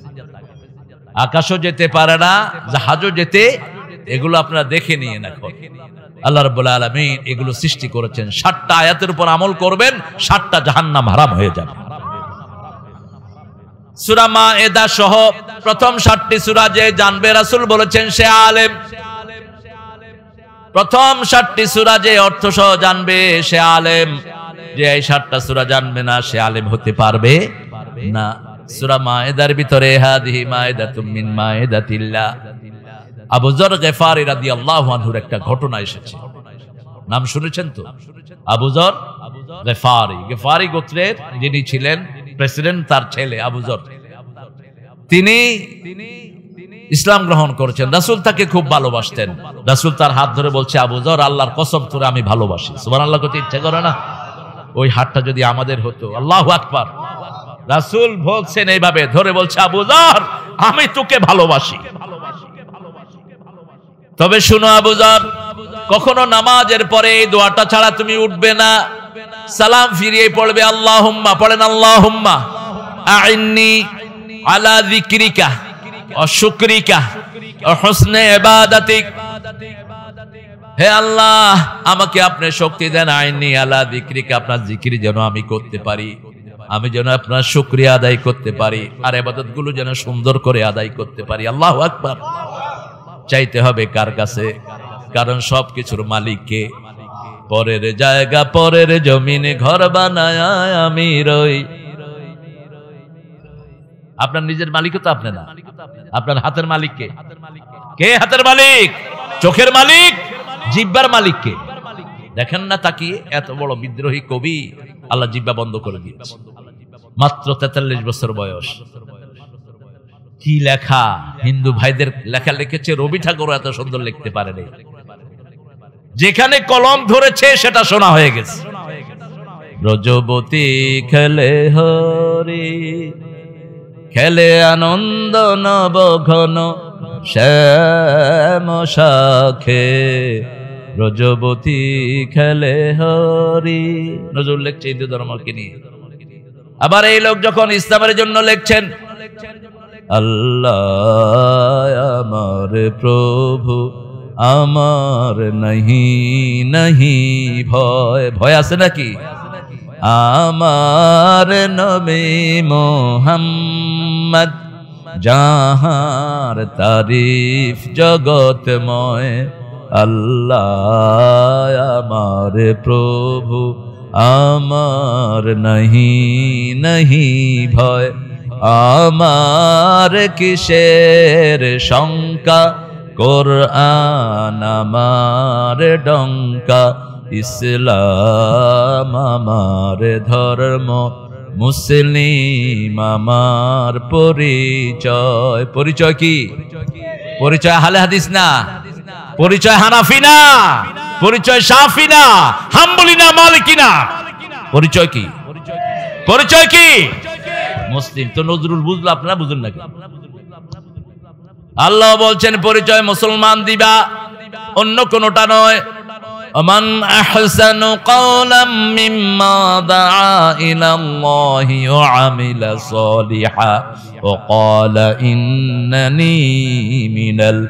আকাশও যেতে পারে না, জাহাজও যেতে, এগুলো আপনারা দেখে নিয়ে এখন। আল্লাহ রাব্বুল আলামিন এগুলো সৃষ্টি করেছেন। 7টা আয়াতের উপর আমল করবেন, 7টা জাহান্নাম হারাম হয়ে যাবে। সূরা মায়েদা সহ প্রথম 7টি সূরা যে জানবে, রাসূল বলেছেন সে আলেম। প্রথম 7টি সূরা যে অর্থ সহ জানবে সে আলেম। যে এই 7টা সূরা জানবে না সে আলেম হতে পারবে না। সূরা মায়েদার ভিতরে হাদিহি মায়েদাতুম মিন মায়েদাতিল্লাহ, আবু যর গফারি রাদিয়াল্লাহু আনহুর একটা ঘটনা এসেছে। নাম শুনেছেন তো? আবু যর গফারি, গফারি গোত্রের যিনি ছিলেন প্রেসিডেন্ট তার ছেলে আবু যর, তিনি ইসলাম গ্রহণ করেছেন। রাসূল তাকে খুব ভালোবাসতেন। রাসূল তার হাত ধরে বলছে, আবু যর, আল্লাহর কসম তোরে আমি ভালোবাসি। সুবহানাল্লাহ করতে ইচ্ছা করে না? ওই হাতটা যদি আমাদের হতো। আল্লাহু আকবার। রাসূল বলছেন এইভাবে ধরে, বলছে, আবু যর, আমি তোকে ভালোবাসি। তবে শুনো আবু যর, কখনো নামাজের পরে এই দোয়াটা ছাড়া তুমি উঠবে না। সালাম ফিরিয়ে পড়বে আল্লাহুম্মা, পড়েন আল্লাহুম্মা আইন্নি আলা যিকরিকা ওয়া শুকরিকা ওয়া হুসনে ইবাদাতিক। হে আল্লাহ, আমাকে আপনি শক্তি দেন, আইন্নি আলা যিকরিকা, আপনার জিকির যেন আমি করতে পারি, আমি যেন আপনার শুকরিয়া আদায় করতে পারি, আর ইবাদতগুলো যেন সুন্দর করে আদায় করতে পারি। আল্লাহু আকবার। চাইতে হবে কার কাছে? কারণ সবকিছুর মালিককে। পরের জায়গা পরের জমিনে ঘর বানায় আমি রই। আপনার নিজের মালিকও তো আপনি না। আপনার হাতের মালিক কে? কে হাতের মালিক? চোখের মালিক? জিহ্বার মালিক কে? দেখেন না তাকিয়ে? এত বড় বিদ্রোহী কবি, আল্লাহ জিহ্বা বন্ধ করে দিয়েছে। মাত্র 43 বছর বয়স। কি লেখা! হিন্দু ভাইদের লেখা লিখেছে, রবি ঠাকুর এত সুন্দর লিখতে পারেনি। যেখানে কলম ধরেছে সেটা শোনা হয়ে গেছে। ব্রজবতী খেলে হরি, খেলে আনন্দ নব ঘন শ্যাম শাখে, ব্রজবতী খেলে হরি। নজরুল লিখছে হিন্দু ধর্মকে নিয়ে। আবার এই লোক যখন ইসলামের জন্য লিখছেন, আল্লাহ আমার প্রভু, আমার নাহি নাহি ভয়। ভয় আছে নাকি? আমার নবী মুহাম্মদ, যাহার তারিফ জগতময়। আল্লাহ আমার প্রভু, আমার নাহি নাহি ভয়। আমার কিসের শঙ্কা, কোরআন আমার ডঙ্কা। ইসলাম আমার ধর্ম, মুসলিম আমার পরিচয়। পরিচয় কি? পরিচয় আহলে হাদিস না, পরিচয় হানাফি না, পরিচয় শাফি না, হাম্বলি না, মালিকি না। পরিচয় কি? পরিচয় কি? মুসলিম। তো নজরুল বুঝলো, আপনারা বুঝুন নাকি? আল্লাহ বলছেন পরিচয় মুসলমান দিবা, অন্য কোনটা নয়। মান আহসানু কাওলাম মিম্মা দাআ ইলাল্লাহি ওয়া আমিলা সলিহা ওয়া ক্বালা ইন্নানি মিনাল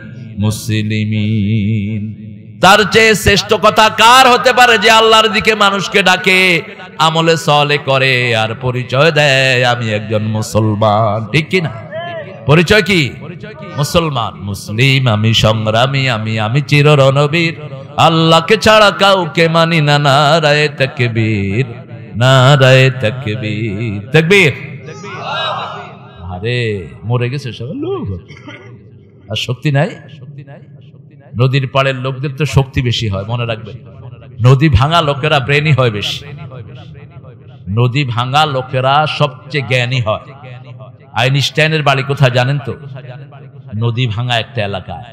মুসলিমিন। তার চেয়ে শ্রেষ্ঠ কথা কার হতে পারে যে আল্লাহর দিকে মানুষকে ডাকে, আমলে সলে করে, আর পরিচয় দেয় আমি একজন মুসলমান। ঠিক কি না? পরিচয় কি? মুসলমান, মুসলিম, আমি সংগ্রামী, আমি চির রণবীর, আল্লাহকে ছাড়া কাউকে মানি না। নারায়ে তাকবীর, নারায়ে তাকবীর, তাকবীর। আরে মরে গেছে সব লোক, আর শক্তি নাই। নদীর পাড়ের লোকদের তো শক্তি বেশি হয়, মনে রাখবেন। নদী ভাঙা লোকেরা ব্রেনি হয় বেশি। নদী ভাঙা লোকেরা সবচেয়ে জ্ঞানী হয়। আইনস্টাইনের বাড়ি কোথায় জানেন তো? নদী ভাঙা একটা এলাকায়।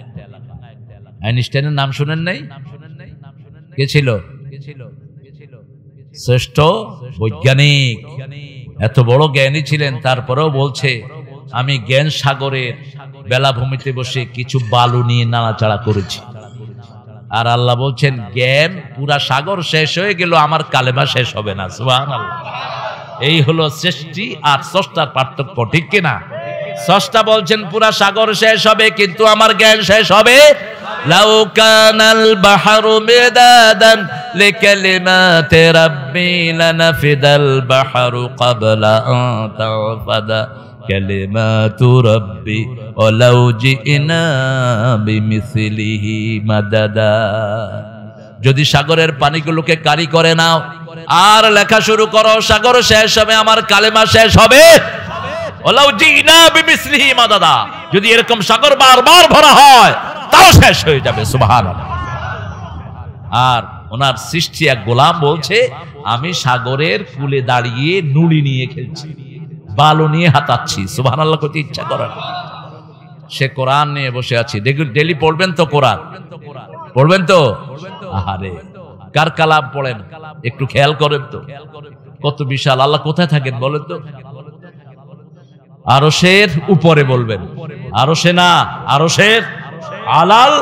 আইনস্টাইনের নাম শুনেন নাই? কে ছিল? শ্রেষ্ঠ বৈজ্ঞানিক, এত বড় জ্ঞানী ছিলেন। তারপরেও বলছে, আমি জ্ঞান সাগরের বেলাভূমিতে বসে কিছু বালু নিয়ে নাড়াচাড়া করেছি। আর আল্লাহ বলছেন, জ্ঞান পুরা সাগর শেষ হয়ে গেল, আমার কালেমা শেষ হবে না। সুবহানাল্লাহ। এই হলো সৃষ্টি আর স্রষ্টার পার্থক্য। ঠিক কিনা? স্রষ্টা বলছেন পুরা সাগর শেষ হবে, কিন্তু আমার জ্ঞান শেষ হবে। লাউ কানাল বাহরু মিদাদান লিকালিমাতি রাব্বি লানাফিদাল বাহরু ক্বাবলা আন তানফাদা কালিমাতু রাব্বি ওয়ালাউ জিনা বিমিসলিহি মাদাদা। যদি সাগরের পানিগুলোকে কারি করে নাও আর লেখা শুরু করো, সাগর শেষ হবে, আমার কালেমা শেষ হবে। ওয়ালাউ জিনা বিমিসলিহি মাদাদা। যদি এরকম সাগর বারবার ভরা হয় তাও শেষ হয়ে যাবে। সুবহানাল্লাহ। আর ওনার সৃষ্টি এক গোলাম বলছে, আমি সাগরের কূলে দাঁড়িয়ে নুড়ি নিয়ে খেলছি। বালু নিয়ে হাতাচ্ছি, সুবহানাল্লাহ করতে ইচ্ছা করে না। সে কোরআন নিয়ে বসে আছি, ডেলি পড়বেন তো কোরআন, পড়বেন তো? আহারে কার কালাম পড়েন একটু খেয়াল করেন তো, কত বিশাল। আল্লাহ কোথায় থাকেন বলেন তো? আরশের উপরে বলবেন, আরশে না, আরশের আলাল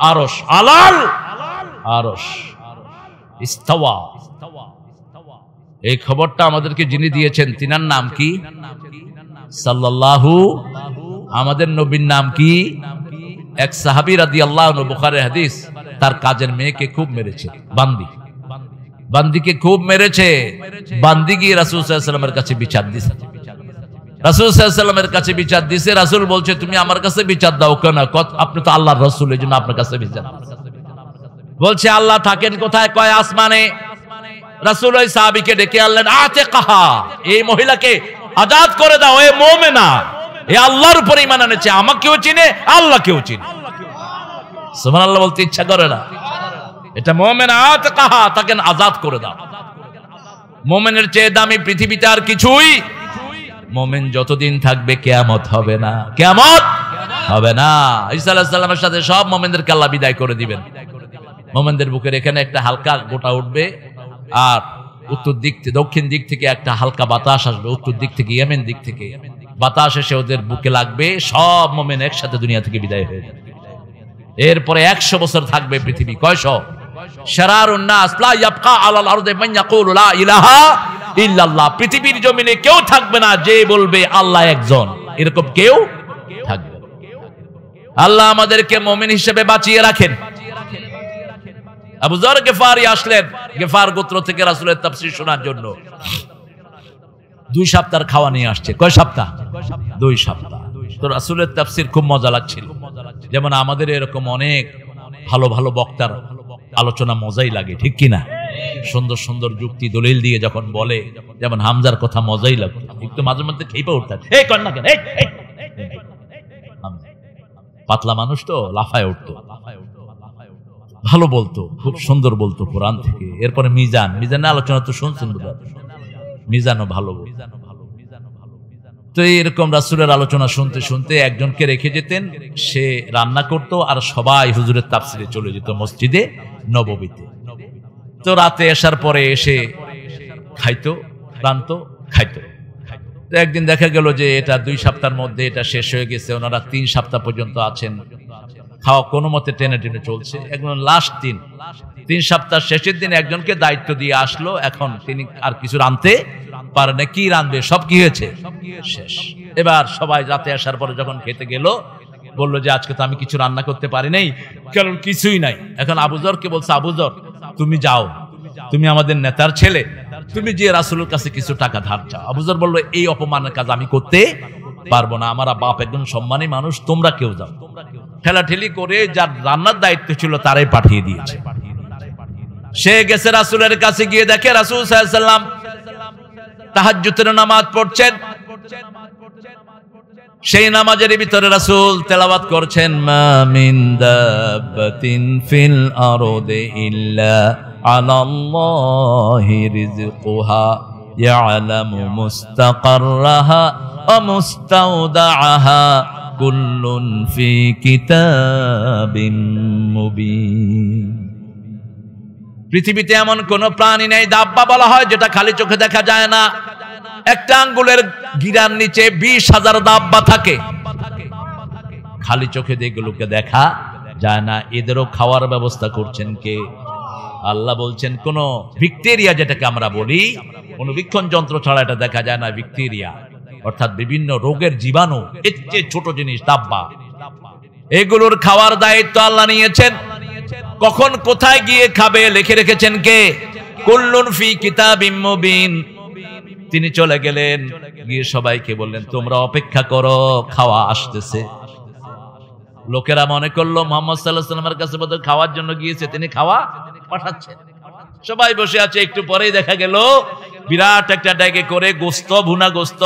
আরশ, আলাল আরশ ইস্তাওয়া। এই খবরটা আমাদেরকে যিনি দিয়েছেন তিনার নাম কি? সাল্লাল্লাহু, আমাদের নবীর নাম কি? এক সাহাবী রাদিয়াল্লাহু আনহু, বুখারীর হাদিস, তার কাজের মেয়েকে খুব মেরেছে, বান্দিকে খুব মেরেছে। বান্দি গিয়ে রাসূল সাল্লাল্লাহু আলাইহি ওয়াসাল্লামের কাছে বিচার দিছে, রাসূল সাল্লাল্লাহু আলাইহি ওয়াসাল্লামের কাছে বিচার দিছে। রাসূল বলছে তুমি আমার কাছে বিচার দাও কেন? আপনি তো আল্লাহর রাসূল, এজন্য আপনার কাছে বিচার। বলছে আল্লাহ থাকেন কোথায়? কয় আসমানে। রাসূল ওই সাহাবীকে ডেকে আনলেন, আতিকাহা, এই মহিলাকে আজাদ করে দাও, এ মুমিনা, এ আল্লাহর উপর ঈমান এনেছে, আমাকেও চিনে আল্লাহকেও চিনে। সুবহানাল্লাহ বলতে ইচ্ছা করে না? এটা মুমিনা, আতিকাহা, তাকে আজাদ করে দাও। মুমিনের চেয়ে দামি পৃথিবীতে আর কিছুই। মুমিন যতদিন থাকবে কিয়ামত হবে না, কিয়ামত হবে না। ঈসা আলাইহিস সালামের সাথে সব মুমিনদেরকে আল্লাহ বিদায় করে দিবেন। মুমিনদের বুকের এখানে একটা হালকা গোটা উঠবে, আর উত্তর দিক থেকে, দক্ষিণ দিক থেকে একটা হালকা বাতাস আসবে, উত্তর দিক থেকে, ইয়েমেন দিক থেকে বাতাস এসে ওদের বুকে লাগবে। সব মুমিন একসাথে দুনিয়া থেকে বিদায় হয়ে যাবে। এরপরে 100 বছর থাকবে পৃথিবী। কয়শো? শারারুন নাস লা ইয়াবকা আলাল আরদি মান ইয়াকুলু লা ইলাহা ইল্লাল্লাহ। পৃথিবীর জমিনে কেউ থাকবে না যে বলবে আল্লাহ একজন, এরকম কেউ থাকবে না। আল্লাহ আমাদেরকে মুমিন হিসেবে বাঁচিয়ে রাখেন। আবু যর গিফারি আসলেন গিফার গোত্র থেকে রাসূলের তাফসীর শোনার জন্য। 2 সপ্তাহের খাওয়া নিয়ে আসছে। কয় সপ্তাহ? 2 সপ্তাহ। তো রাসূলের তাফসীর খুব মজা লাগছিল। যেমন আমাদের এরকম অনেক ভালো ভালো বক্তার আলোচনা মজাই লাগে, ঠিক কিনা? সুন্দর সুন্দর যুক্তি দলিল দিয়ে যখন বলে, যেমন হামজার কথা মজাই লাগতো, একটু মাঝে মধ্যে খেপে উঠতেন, এই কর না কেন, পাতলা মানুষ তো লাফায় উঠতো, ভালো বলতো, খুব সুন্দর বলতো কোরআন থেকে। এরপরে মিজানের আলোচনা তো শুনছেন, মিজানও ভালো বলতো। তো এরকম রাসূলের আলোচনা শুনতে শুনতে একজনকে রেখে যেতেন, সে রান্না করত আর সবাই হুজুরের তাফসীরে চলে যেত মসজিদে নববীতে। তো রাতে আসার পরে এসে খাইতো, রান্তো, খাইতো। তো একদিন দেখা গেল যে এটা 2 সপ্তাহের মধ্যে এটা শেষ হয়ে গেছে, ওনারা 3 সপ্তাহ পর্যন্ত আছেন, খাওয়া কোনো মতে টেনে টেনে চলছে। একজন লাস্ট দিন, 3 সপ্তাহ শেষের দিন একজনকে দায়িত্ব দিয়ে আসলো। এখন তিনি আর কিছু রাঁধতে পারে না, কি রাঁধবে, সব কি হয়েছে, শেষ। এবার সবাই রাতে আসার পরে যখন খেতে গেল, বললো যে আজকে তো আমি কিছু রান্না করতে পারি নাই, কারণ কিছুই নাই। এখন আবু যরকে বলছে, আবু যর তুমি যাও, তুমি আমাদের নেতার ছেলে, তুমি যে রাসূলের কাছে কিছু টাকা ধার চাও। আবু যর বলল এই অপমানের কাজ আমি করতে পারবো না, আমার বাপ একজন সম্মানী মানুষ, তোমরা কেউ যাও। ঠেলাঠেলি করে যার রান্নার দায়িত্ব ছিল তারাই পাঠিয়ে দিয়েছে। সে গেছে রাসূলের কাছে, গিয়ে দেখে রাসূল সাল্লাল্লাহু আলাইহি ওয়াসাল্লাম তাহাজ্জুদের নামাজ পড়ছেন। সেই নামাজের ভিতরে রাসূল তেলাওয়াত করছেন, মা মিন দাব্বাতিন ফিল আরদি ইল্লা আলাল্লাহি রিজকুহা ইয়ালামু মুস্তাকাররাহা ওয়া মুস্তাওদাআহা কুল্লুন ফি কিতাবিন মুবিন। পৃথিবীতে এমন কোন প্রাণী নেই, দাব্বা বলা হয়, যেটা খালি চোখে দেখা যায় না। একটা আঙ্গুলের গিরার নিচে 20,000 দাব্বা থাকে, খালি চোখে যেগুলোকে দেখা যায় না। এদেরও খাওয়ার ব্যবস্থা করছেন কে? আল্লাহ বলছেন কোন ব্যাকটেরিয়া, যেটাকে আমরা বলি অনুবীক্ষণ যন্ত্র ছাড়া এটা দেখা যায় না। ব্যাকটেরিয়া অর্থাৎ বিভিন্ন রোগের জীবাণু, এর চেয়ে ছোট জিনিস দাব্বা, এগুলোর খাওয়ার দায়িত্ব আল্লাহ নিয়েছেন। কখন কোথায় গিয়ে খাবে লিখে রেখেছেন কে? কুল্লুন ফি কিতাবিম মুবিন। তিনি চলে গেলেন, গিয়ে সবাইকে বললেন তোমরা অপেক্ষা করো, খাওয়া আসতেছে। লোকেরা মনে করলো মুহাম্মদ সাল্লাল্লাহু আলাইহি ওয়াসাল্লামের কাছে বোধহয় খাওয়ার জন্য গিয়েছে, তিনি খাওয়া পাঠাচ্ছেন। সবাই বসে আছে, একটু পরেই দেখা গেল বিরাট একটা ব্যাগে করে গোস্ত, ভুনা গোস্ত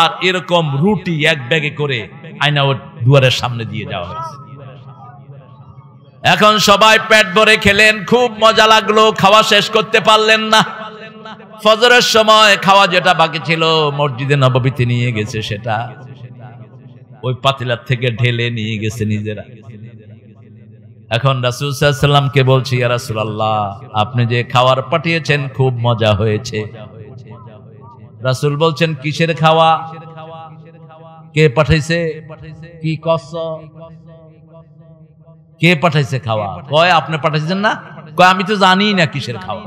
আর এরকম রুটি এক ব্যাগে করে আয়না ওর দুয়ারের সামনে দিয়ে যাওয়া হয়েছে। এখন সবাই পেট ভরে খেলেন, খুব মজা লাগলো, খাওয়া শেষ করতে পারলেন না। ফজরের সময় খাওয়া যেটা বাকি ছিল মসজিদে নববীতে নিয়ে গেছে, সেটা ওই পাতিলার থেকে ঢেলে নিয়ে গেছে নিজেরা। এখন রাসূল সাল্লাল্লাহু আলাইহি ওয়াসাল্লামকে বলছি, ইয়া রাসূলুল্লাহ, আপনি যে খাবার পাঠিয়েছেন খুব মজা হয়েছে। রাসূল বলছেন, কিসের খাওয়া? কে পাঠাইছে? কি কস? কে পাঠাইছে খাওয়া? কয় আপনি পাঠাইছেন না? কয় আমি তো জানি না কিসের খাওয়া।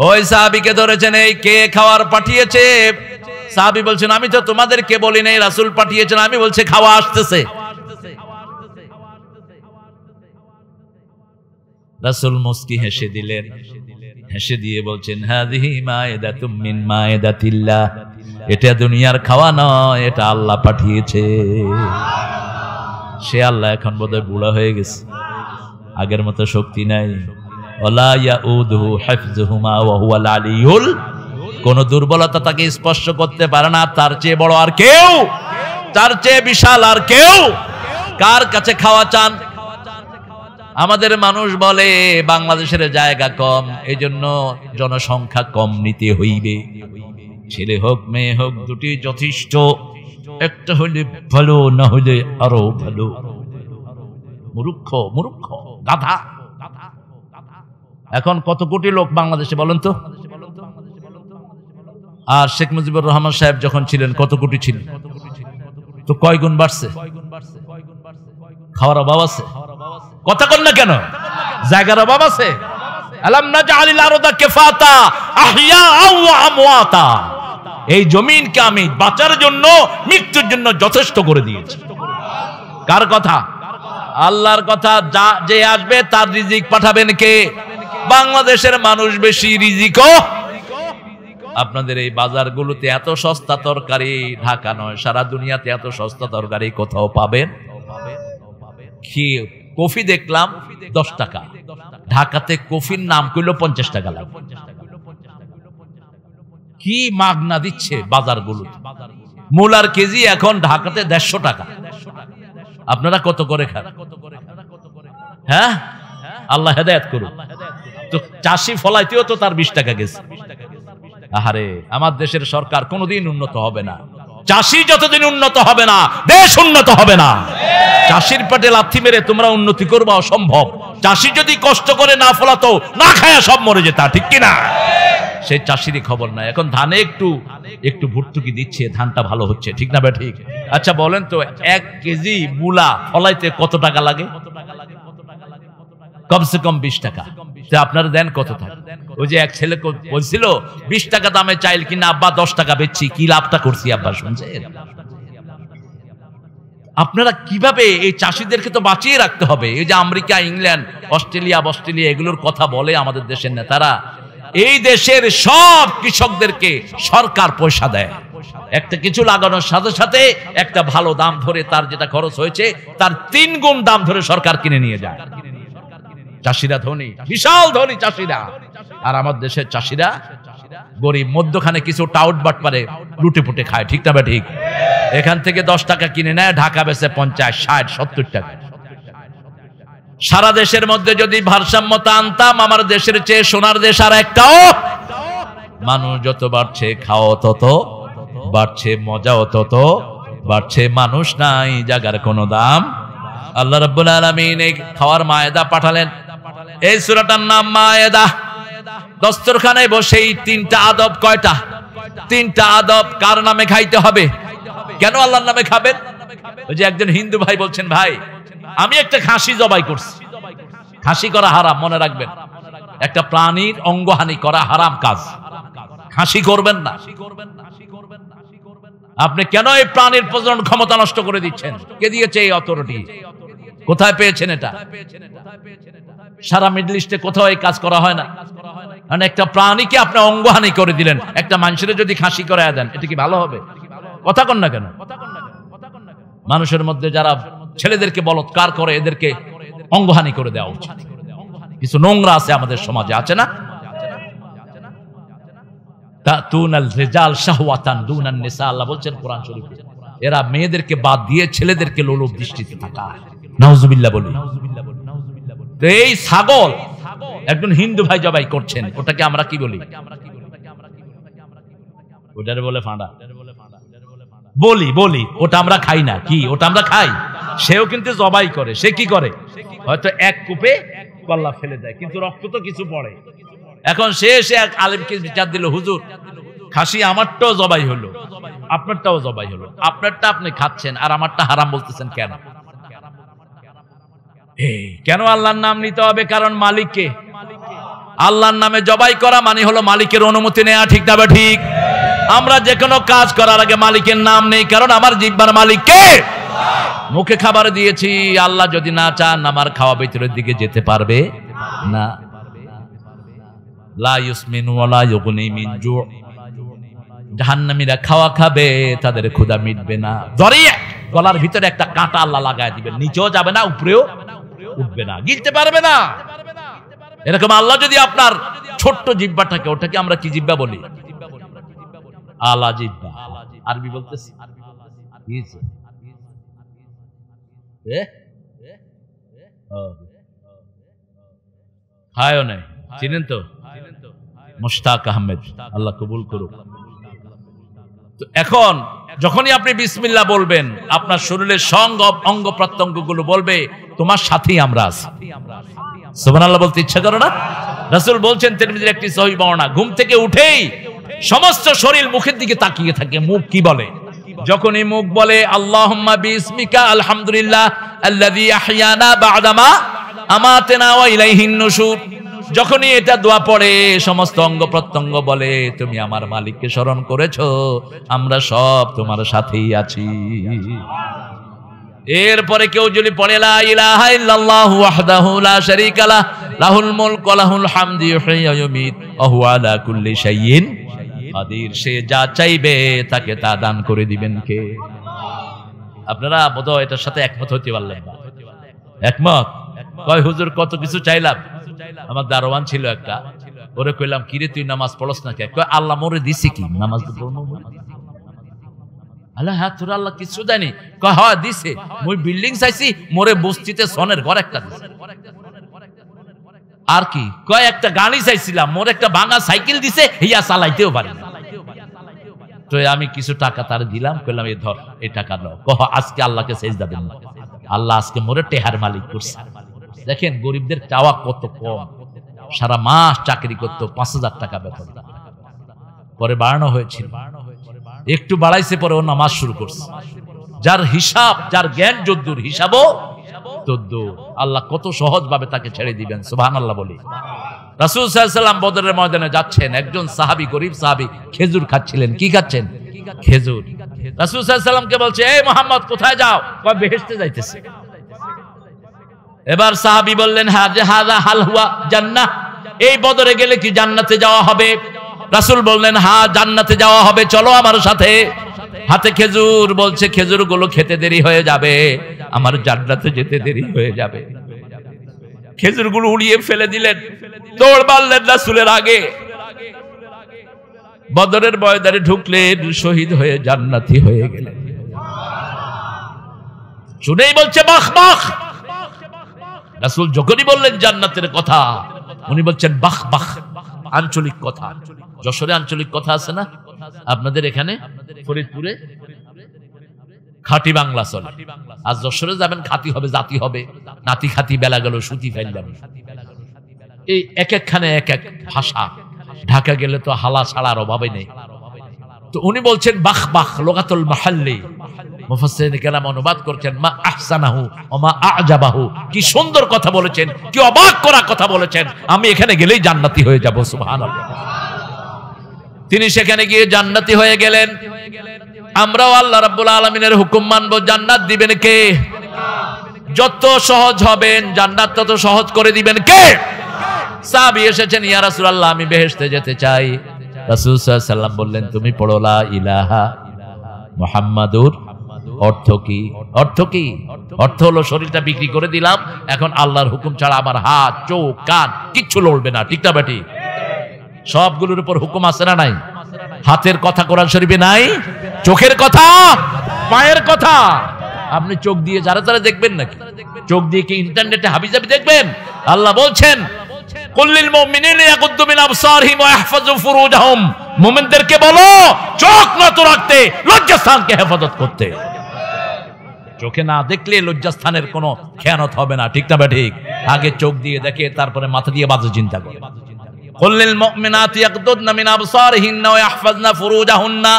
ওই সাহাবীকে ধরেছেন, এই কে খাবার পাঠিয়েছে? সাহাবী বলছেন, আমি তো তোমাদেরকে বলি নাই, রাসূল পাঠিয়েছেন। আমি বলছি খাওয়া আসতেছে। রাসূল মুস্কি হেসে দিলেন, হেসে দিয়ে বলছেন, হাযিহি মায়েদাতুম মিন মায়েদাতিল্লাহ, এটা দুনিয়ার খাওয়া নয়, এটা আল্লাহ পাঠিয়েছে। সে আল্লাহ এখন বোধহয় বুড়া হয়ে গেছে, আগের মতো শক্তি নাই। ওয়ালা ইয়াউদুহু হিফযুহুমা ওয়া হুয়াল আলিয়ুল, কোন দুর্বলতা তাকে স্পর্শ করতে পারে না। তার চেয়ে বড় আর কেউ, তার চেয়ে বিশাল আর কেউ। কার কাছে খাওয়া চান? আমাদের মানুষ বলে বাংলাদেশের জায়গা কম, এজন্য জনসংখ্যা কম নিতে হইবে। ছেলে হোক মেয়ে হোক দুটি যথেষ্ট, একটা হইলে ভালো, না হইলে আরো ভালো। মূর্খ মূর্খ গাধা। এখন কত কোটি লোক বাংলাদেশে বলেন তো? আর শেখ মুজিবুর রহমান সাহেব যখন ছিলেন কত কোটি ছিল? তো কয় গুণ বাড়ছে? খাওয়ার অভাব আছে? কথা কন না কেন? জায়গার অভাব আছে? আলাম নাজআলিল আরদা কিফাতা আহইয়াআ ওয়া আমওয়াতা, এই জমিনকে আমি বাঁচার জন্য, মৃত্যুর জন্য যথেষ্ট করে দিয়েছি। কার কথা? আল্লাহর কথা। যে আসবে তার রিজিক পাঠাবেন কে? বাংলাদেশের মানুষ বেশি, রিজিকও আপনাদের এই বাজারগুলোতে এত সস্তা তরকারি, ঢাকা নয় সারা দুনিয়াতে এত সস্তা তরকারি কোথাও পাবেন? কি কফি দেখলাম 10 টাকা, ঢাকাতে কফির নাম কইলো 50 টাকা লাগে। কি মাগনা দিচ্ছে বাজারগুলোতে। মূলার কেজি এখন ঢাকাতে 150 টাকা। আপনারা কত করে খান? হ্যাঁ, আল্লাহ হেদায়েত করুন। তো চাষি ফলাইতেও তো তার 20 টাকা গেছে। আহারে, আমার দেশের সরকার কোনোদিন উন্নত হবে না। চাষি যতদিন উন্নত হবে না, দেশ উন্নত হবে না। চাষির পেটে লাথি মেরে তোমরা উন্নতি করবা অসম্ভব। চাষি যদি কষ্ট করে না ফলাতো, না খায়া সব মরে যেত, ঠিক কিনা? সেই চাষিরই খবর নাই। এখন ধানে একটু একটু ভর্তুকি দিচ্ছে, ধানটা ভালো হচ্ছে, ঠিক না? ঠিক। আচ্ছা বলেন তো, 1 কেজি মূলা ফলাইতে কত টাকা লাগে? কমসে কম 20 টাকা। আপনারা দেন কত টাকা? ওই যে এক ছেলে বলছিল 20 টাকা দামে চাইল কিনা আব্বা 10 টাকা বেচছি, কি লাভটা করছি আব্বা, শুনছেন? আপনারা কিভাবে এই চাষিদেরকে তো বাঁচিয়ে রাখতে হবে। এই যে আমেরিকা, ইংল্যান্ড, অস্ট্রেলিয়া এগুলোর কথা বলে আমাদের দেশের নেতারা, এই দেশের সব কৃষকদেরকে সরকার পয়সা দেয়। একটা কিছু লাগানোর সাথে সাথে একটা ভালো দাম ধরে, তার যেটা খরচ হয়েছে তার 3 গুণ দাম ধরে সরকার কিনে নিয়ে যায়। চাষিরা ধনী, বিশাল ধনী চাষিরা। আর আমার দেশের চাষিরা গরিব, মধ্যখানে কিছু টাউট বাট পারে, লুটে পুটে খায়, ঠিক না? ঠিক। এখান থেকে 10 টাকা কিনে নেয়, ঢাকা বেচে 50, 60, 70 টাকা। সারা দেশের মধ্যে যদি ভারসাম্যতা আনতাম, আমার দেশের চেয়ে সোনার দেশ আর একটাও। মানুষ যত বাড়ছে, খাওয়া তত বাড়ছে, মজাও তত বাড়ছে। মানুষ নাই, জায়গার কোনো দাম। আল্লাহ রাব্বুল আলামিন এই খাওয়ার মায়েদা পাঠালেন। এই সূরাটার নাম মায়েদা। দস্তরখানে বসে এই 3টা আদব। কয়টা? 3টা আদব। কার নামে খাইতে হবে? কেন আল্লাহর নামে খাবেন? ওই যে একজন হিন্দু ভাই বলছেন, ভাই আমি একটা খাসি জবাই করছি। খাসি করা হারাম, মনে রাখবেন। একটা প্রাণীর অঙ্গহানি করা হারাম কাজ। খাসি করবেন না। আপনি কেন এই প্রাণীর প্রজনন ক্ষমতা নষ্ট করে দিচ্ছেন? কে দিয়েছে এই অথরিটি? কোথায় পেয়েছেন এটা? সারা মিডল ইস্টে কোথাও এই কাজ করা হয় না। মানে একটা প্রাণীকে আপনি অঙ্গহানি করে দিলেন। একটা মানুষের যদি খাসি করে দেন, এটা কি ভালো হবে? কথা কন না কেন? মানুষের মধ্যে যারা ছেলেদেরকে বলৎকার করে, এদেরকে অঙ্গহানি করে দেওয়া উচিত। কিছু নোংরা আছে আমাদের সমাজে, আছে না? তাতুনাল রিজাল শাহওয়াতান দুনান নিসা, আল্লাহ বলছেন কোরআন শরীফে। এরা মেয়েদেরকে বাদ দিয়ে ছেলেদেরকে লোলুপ দৃষ্টিতে তাকায়। নাউজুবিল্লাহ বলি। তো এই ছাগল একজন হিন্দু ভাই জবাই করছেন, ওটাকে আমরা কি বলি? ওটারে বলে ফাঁড়া। বলি বলি ওটা আমরা খাই না, কি ওটা আমরা খাই? সেও কিন্তু জবাই করে। সে কি করে? হয়তো এক কূপে কল্লা ফেলে দেয়, কিন্তু রক্ত তো কিছু পড়ে। এখন সে এক আলেমকে বিচার দিল, হুজুর খাসি আমারটাও জবাই হলো, আপনারটাও জবাই হলো, আপনারটা আপনি খাচ্ছেন আর আমারটা হারাম বলতেছেন কেন? কেন? আল্লাহর নাম নিতে হবে, কারণ মালিককে। আল্লাহর নামে জবাই করা মানে হলো মালিকের অনুমতি নেওয়া, ঠিক না বা ঠিক? আমরা যে কোনো কাজ করার আগে মালিকের নাম নেই, কারণ আমার জিহ্বার মালিক কে? মুখে খাবার দিয়েছি, আল্লাহ যদি না চান আমার খাওয়া ভিতরের দিকে যেতে পারবে না। লা ইউসমিনু ওয়ালা ইউগনি মিন জু'। জাহান্নামীরা খাওয়া খাবে, তাদের ক্ষুধা মিটবে না। জরিয়া গলার ভিতরে একটা কাঁটা আল্লাহ লাগায় দিবেন, নিচেও যাবে না উপরেও উঠবে না, গিলতে পারবে না। এরকম আল্লাহ যদি আপনার ছোট্ট জিহ্বাটাকে, ওটাকে আমরা কি জিহ্বা বলি? আলা জিহ্বা। আরবি বলতেছি খায়ও নাই, চিনেন তো? মুশতাক আহমেদ, আল্লাহ কবুল করুক। তো এখন যখনই আপনি বিসমিল্লাহ বলবেন, আপনার শরীরের অঙ্গ প্রত্যঙ্গ গুলো বলবে তোমার সাথেই আমরা আছি। সুবহানাল্লাহ বলতে ইচ্ছা করে না? রাসূল বলছেন, তিরমিজির একটি সহিহ বর্ণনা, ঘুম থেকে উঠেই সমস্ত শরীর মুখের দিকে তাকিয়ে থাকে। মুখ কি বলে? যখনই মুখ বলে আল্লাহুম্মা বিসমিকা আলহামদুলিল্লাহ আল্লাযী আহইয়ানা বা'দামা আমাতানা ওয়া ইলাইহিন নুশুর, যখনই এটা দোয়া পড়ে সমস্ত অঙ্গ প্রত্যঙ্গ বলে তুমি আমার মালিককে স্মরণ করেছো, আমরা সব তোমার সাথেই আছি। এরপরে কেউ যদি পড়ে লা ইলাহা ইল্লাল্লাহু ওয়াহদাহু লা শারীকা লাহু লাহুল মুলকু ওয়া লাহুল হামদু ইউহয়ী ওয়া ইউমীতু ওয়া হুয়া আলা কুল্লি শাইইন কাদির, সে যা চাইবে তাকে তা দান করে দিবেন কে? আপনারা বোধহয় এটার সাথে একমত হতে পারলেন না। একমত? কয় হুজুর কত কিছু চাইলাম। আমার দারোয়ান ছিল একটা, ওরে কইলাম কিরে তুই নামাজ পড়স না কে? কয় আল্লাহ মোরে দিছে কি নামাজ পড়বো? আল্লাহ হ্যাঁ তোর আল্লাহ কিছু দেয়নি? কয় হ্যাঁ দিছে, মুই বিল্ডিং চাইছি, মোরে বস্তিতে সনের ঘর একটা দিছে। আর কি? কয় একটা গাড়ি চাইছিলাম, মোর একটা ভাঙা সাইকেল দিছে, হিয়া চালাইতেও পারি না। তো আমি কিছু টাকা তার দিলাম, কইলাম এই ধর এই টাকা দাও। কহ আজকে আল্লাহকে সেজদা দেন, আল্লাহ আজকে মোরে টেহার মালিক করছে। দেখেন গরিবদের চাওয়া কত কম। সারা মাস চাকরি করতো, ৫,০০০ টাকা বেতন, পরে বাড়ানো হয়েছিল, একটু বাড়াইছে, পরে ও নামাজ শুরু করছে। যার হিসাব, যার জ্ঞান যদ্দুর, হিসাবও তদ্দুর। আল্লাহ কত সহজ ভাবে তাকে ছেড়ে দিবেন। সুবহানাল্লাহ বলি। রাসূল সাল্লাল্লাহু আলাইহি ওয়াসাল্লাম বদরের ময়দানে যাচ্ছেন, একজন সাহাবী, গরিব সাহাবী খেজুর খাচ্ছিলেন। কি খাচ্ছেন? খেজুর। রাসূল সাল্লাল্লাহু আলাইহি ওয়াসাল্লামকে বলছে, এই মুহাম্মদ কোথায় যাও? কয় বেহেশতে যাইতেছে। এবার সাহাবী বললেন, হাযা হাল হুয়া জান্নাহ, এই বদরে গেলে কি জান্নাতে যাওয়া হবে? রাসূল বললেন, হ্যাঁ জান্নাতে যাওয়া হবে, চলো আমার সাথে। হাতে খেজুর, বলছে খেজুরগুলো খেতে দেরি হয়ে যাবে, আমার জান্নাতে যেতে দেরি হয়ে যাবে। খেজুরগুলো উড়িয়ে ফেলে দিলেন, দৌড় মারলেন রাসূলের আগে, বদরের ময়দানে ঢুকলেন, শহীদ হয়ে জান্নাতি হয়ে গেলেন। শুনেই বলছে বাহ বাহ। রাসূল যখনই বললেন জান্নাতের কথা, উনি বলছেন বাহ বাহ। আঞ্চলিক কথা, যশোরে আঞ্চলিক কথা আছে না আপনাদের এখানে? ফরিদপুরে খাঁটি বাংলা চলে। আজ যশোরে যাবেন, খাঁটি হবে, জাতি হবে, নাতি খাতি বেলা গেল সুতি ফেললাম। এই এক একখানে এক এক ভাষা। ঢাকা গেলে তো হালা ছাড়ার অভাবে নেই। তো উনি বলছেন বাহ বাহ, লোগাতুল মাহাল্লি। মুফাসসিরিন কেরাম অনুবাদ করছেন মা আহসানাহু ওয়া মা আ'জাবাহু, কি সুন্দর কথা বলেছেন, কি অবাক করা কথা বলেছেন, আমি এখানে গেলেই জান্নাতি হয়ে যাব। সুবহানাল্লাহ। তিনি সেখানে গিয়ে জান্নাতি হয়ে গেলেন। আমরাও আল্লাহ রাব্বুল আলামিনের হুকুম মানব। জান্নাত দিবেন কে? যত সহজ হবেন জান্নাত তত সহজ করে দিবেন কে? সাহাবী এসেছেন, ইয়া রাসূলুল্লাহ আমি বেহেশতে যেতে চাই। রাসূল সাল্লাল্লাহু আলাইহি ওয়াসাল্লাম বললেন, তুমি পড়ো লা ইলাহা মুহাম্মাদুর। অর্থ কি? অর্থ কি? অর্থ হলো শরীরটা বিক্রি করে দিলাম, এখন আল্লাহর হুকুম ছাড়া আমার হাত, চোখ, কান কিচ্ছু লড়বে না। ঠিক না বেটি? সবগুলোর উপর হুকুম আছে না নাই? হাতের কথা কোরআন শরীফে নাই, চোখের কথা, পায়ের কথা। আপনি চোখ দিয়ে যারা যারা দেখবেন নাকি? চোখ দিয়ে কি ইন্টারনেটে হাবিজাবি দেখবেন? আল্লাহ বলছেন কুল্লিল মুমিনিনা ইয়াগুদ্দু মিন আবসারিহিম ওয়া ইয়াহফাযু ফুরুজাহুম মুমিনদেরকে বলো চোখ নত রাখতে, লজ্জাস্থানকে হেফাজত করতে। চোখে না দেখলে লজ্জাস্থানের কোনো খেয়ানত হবে না, ঠিক না বা ঠিক? আগে চোখ দিয়ে দেখে, তারপরে মাথা দিয়ে বাজে চিন্তা করে। কুল্লিল মুমিনাতি ইয়াগদুদনা মিন আবসারিহিন্না ওয়া ইয়াহফাজনা ফুরুজাহুন্না,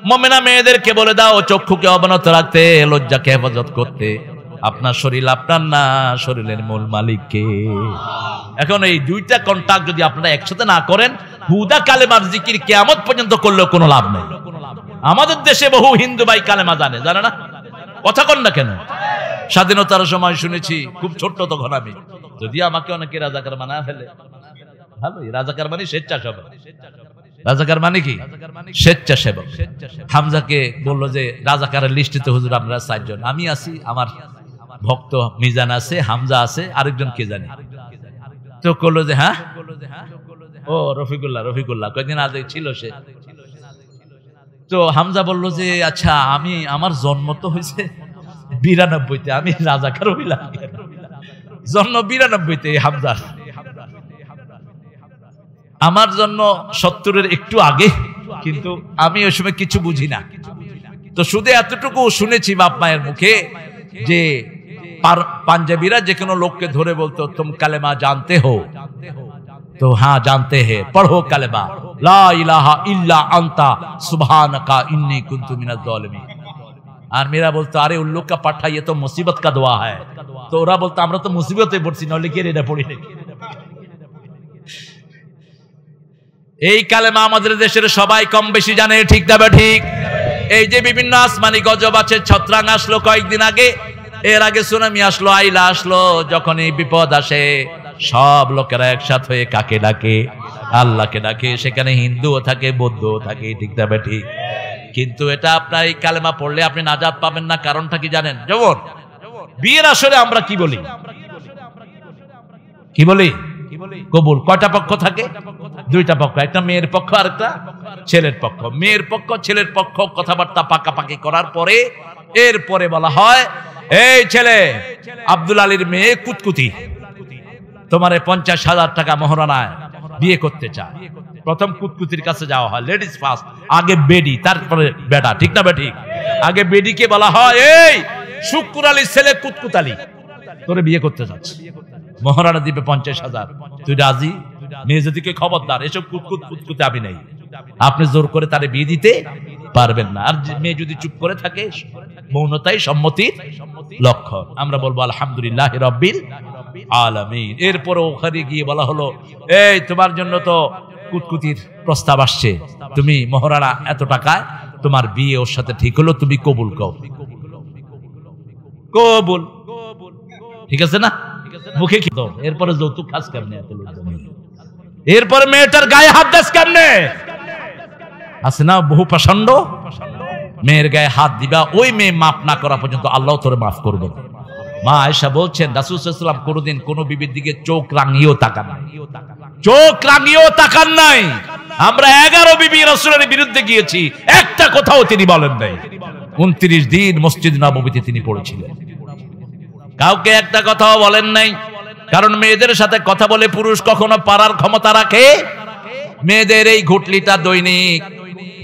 মুমিনা মেয়েদেরকে বলে দাও চক্ষুকে অবনত রাখতে, লজ্জাকে হেফাজত করতে। আপনার শরীর আপনার না, শরীরের মূল মালিক কে? এখন এই দুইটা কন্টাক্ট যদি আপনারা একসাথে না করেন, হুদা কালেমার জিকির কিয়ামত পর্যন্ত করলেও কোনো লাভ নেই। আমাদের দেশে বহু হিন্দু ভাই কালেমা জানে না, কথা কন না কেন? স্বাধীনতার সময় শুনেছি, খুব ছোট্ট তখন আমি, যদি আমাকে অনেকে রাজাকার বানায় ফেলে, ভালোই, রাজাকার মানে স্বেচ্ছাসেবক। রাজাকার মানে কি? স্বেচ্ছাসেবক। হামজাকে বললো যে রাজাকারের লিস্টে তো হুজুর আপনারা 4 জন, আমি আছি, আমার ভক্ত মিজান আছে, হামজা আছে, আরেকজন কে জানি। তো করলো যে হ্যাঁ, ও রফিকুল্লাহ কয়েকদিন আগে ছিল সে। তো হামজা বলল যে আচ্ছা, আমার জন্ম তো হয়েছে 92-তে, আমি রাজাকার হইলাম। জন্ম 92-তে হামজা, আমার জন্য 70-এর একটু আগে, কিন্তু আমি ওই সময় কিছু বুঝি না। তো শুধু এতটুকু শুনেছি বাপ মায়ের মুখে যে পাঞ্জাবিরা যে কোনো লোককে ধরে বলতো তুম কালেমা জানতে হো? তো হ্যাঁ জানতে হে, পড়ো কালেমা লা ইলাহা ইল্লা আনতা সুবহানাকা ইন্নী কুনতু মিনাজ জালিমিন। আর মেয়েরা বলতো আরে উল্লু কা পাঠা, ये तो मुसीबत का दुआ है। তো ওরা বলতো আমরা তো মুসিবতে পড়ছি, নলে কি এটা পড়ি না। এই কালেমা আমাদের দেশের সবাই কম বেশি জানে, ঠিক না ঠিক? এই যে বিভিন্ন আসমানি গজব আছে, ছত্রাং আসলো কয়েকদিন আগে, এর আগে সুনামি আসলো, আইলা আসলো, যখন এই বিপদ আসে সব লোকেরা একসাথে হয়ে কাকে ডাকে? আল্লাহকে ডাকে। সেখানে হিন্দুও থাকে, বৌদ্ধও থাকে, ঠিক না ঠিক? কিন্তু এটা আপনার এই কালেমা পড়লে আপনি নাজাত পাবেন না। কারণটা কি জানেন? যেমন বিয়ের আসরে আমরা কি বলি? কবুল। কয়টা পক্ষ থাকে? 2টা পক্ষ, একটা মেয়ের পক্ষ আর একটা ছেলের পক্ষ। মেয়ের পক্ষ ছেলের পক্ষ কথাবার্তা পাকাপাকি করার পরে এরপরে বলা হয়, এই ছেলে, আব্দুল আলীর মেয়ে কুতকুতি, তোমারে 50,000 টাকা মহরানায় বিয়ে করতে চায়। প্রথম কুতকুতির কাছে যাওয়া হয়, লেডিস ফার্স্ট, আগে বেডি তারপরে বেটা, ঠিক না ঠিক? আগে বেডিকে বলা হয়, এই শুক্কুর আলীর ছেলে কুতকুত আলী তোরে বিয়ে করতে যাচ্ছে, মহরানা দিবে 50,000, তুই রাজি? মেয়ে যদি কে খবরদার, এসব কুতকুতে আমি নেই, আপনি জোর করে তারে বিয়ে দিতে পারবেন না। আর মেয়ে যদি চুপ করে থাকে, মৌনতাই সম্মতির লক্ষণ। আমরা বলবো আলহামদুলিল্লাহ রাব্বিল আলামিন। এরপরে ওখানে গিয়ে বলা হলো, এই তোমার জন্য তো কুতকুতির প্রস্তাব আসছে, তুমি মহরানা এত টাকায় তোমার বিয়ে ওর সাথে ঠিক হলো, তুমি কবুল কও। কবুল, ঠিক আছে না? মুখে কি তো? এরপরে যৌতুক খাস কেমনে? এরপরে মেয়েটার গায়ে হাত দাস কেমনে? আছে না বহু প্রচন্ড, মেয়ের গায়ে হাত দিবা, ওই মেয়ে মাফ না করা পর্যন্ত আল্লাহ তোরে মাফ করবে। মা আয়েশা বলছেন রাসূল সাল্লাল্লাহু আলাইহি ওয়াসাল্লাম কোনোদিন কোনো বিবির দিকে চোখ রাঙিয়েও তাকান নাই, চোখ রাঙিয়েও তাকান নাই। আমরা 11 বিবি রাসূলের বিরুদ্ধে গিয়েছি, একটা কথাও তিনি বলেন নাই। 29 দিন মসজিদ নববীতে তিনি পড়েছিলেন, কাউকে একটা কথাও বলেন নাই। কারণ মেয়েদের সাথে কথা বলে পুরুষ কখনো পারার ক্ষমতা রাখে? মেয়েদের এই ঘুটলিটা দৈনিক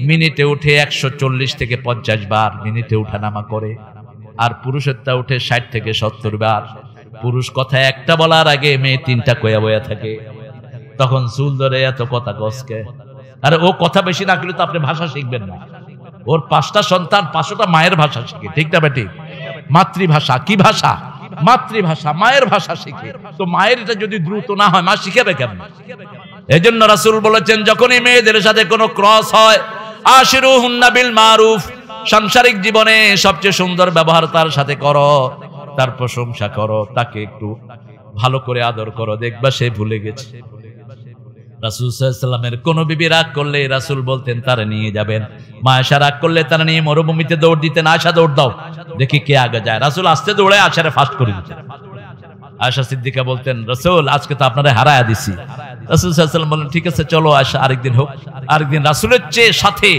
মিনিটে উঠে 140 থেকে 50 বার মিনিটে উঠানামা করে, আর পুরুষেরটা উঠে 60 থেকে 70 বার। পুরুষ কথা একটা বলার আগে মেয়ে 3টা কয়া বয়া থাকে, তখন চুল ধরে এত কথা গসকে। আরে ও কথা বেশি না করলে তো আপনি ভাষা শিখবেন না। ওর 5টা সন্তান 5টা মায়ের ভাষা শিখে, ঠিক না বেটি? মাতৃভাষা কি ভাষা? মাতৃভাষা, মায়ের ভাষা শিখে। তো মায়ের এটা যদি দ্রুত না হয়, মা শিখাবে কেমন? এজন্য রাসূল বলেছেন, যখনই মেয়েদের সাথে কোনো ক্রস হয়, আশিরুহুন্না বিল মারুফ, সাংসারিক জীবনে সবচেয়ে সুন্দর ব্যবহার তার সাথে করো, তার প্রশংসা করো, তাকে একটু ভালো করে আদর করো, দেখবা সে ভুলে গেছে। রাসূল সাল্লাল্লাহু আলাইহি ওয়াসাল্লামের কোন বিবি রাগ করলে রাসূল বলতেন তারে নিয়ে যাবেন। মা আয়েশা রাগ করলে তারা নিয়ে মরুভূমিতে দৌড় দিতেন, আয়েশা দৌড় দাও, দেখি কে আগে যায়। রাসূল আস্তে দৌড়ে আয়েশারে ফাস্ট করে দিতেন। আয়েশা সিদ্দিকা বলতেন, রাসূল আজকে তো আপনারে হারায়া দিছি। রাসূল সাল্লাল্লাহু আলাইহি ওয়াসাল্লাম বলেন, ঠিক আছে চলো আয়েশা, আরেকদিন হোক। আরেকদিন রাসূলের চেয়ে সাথে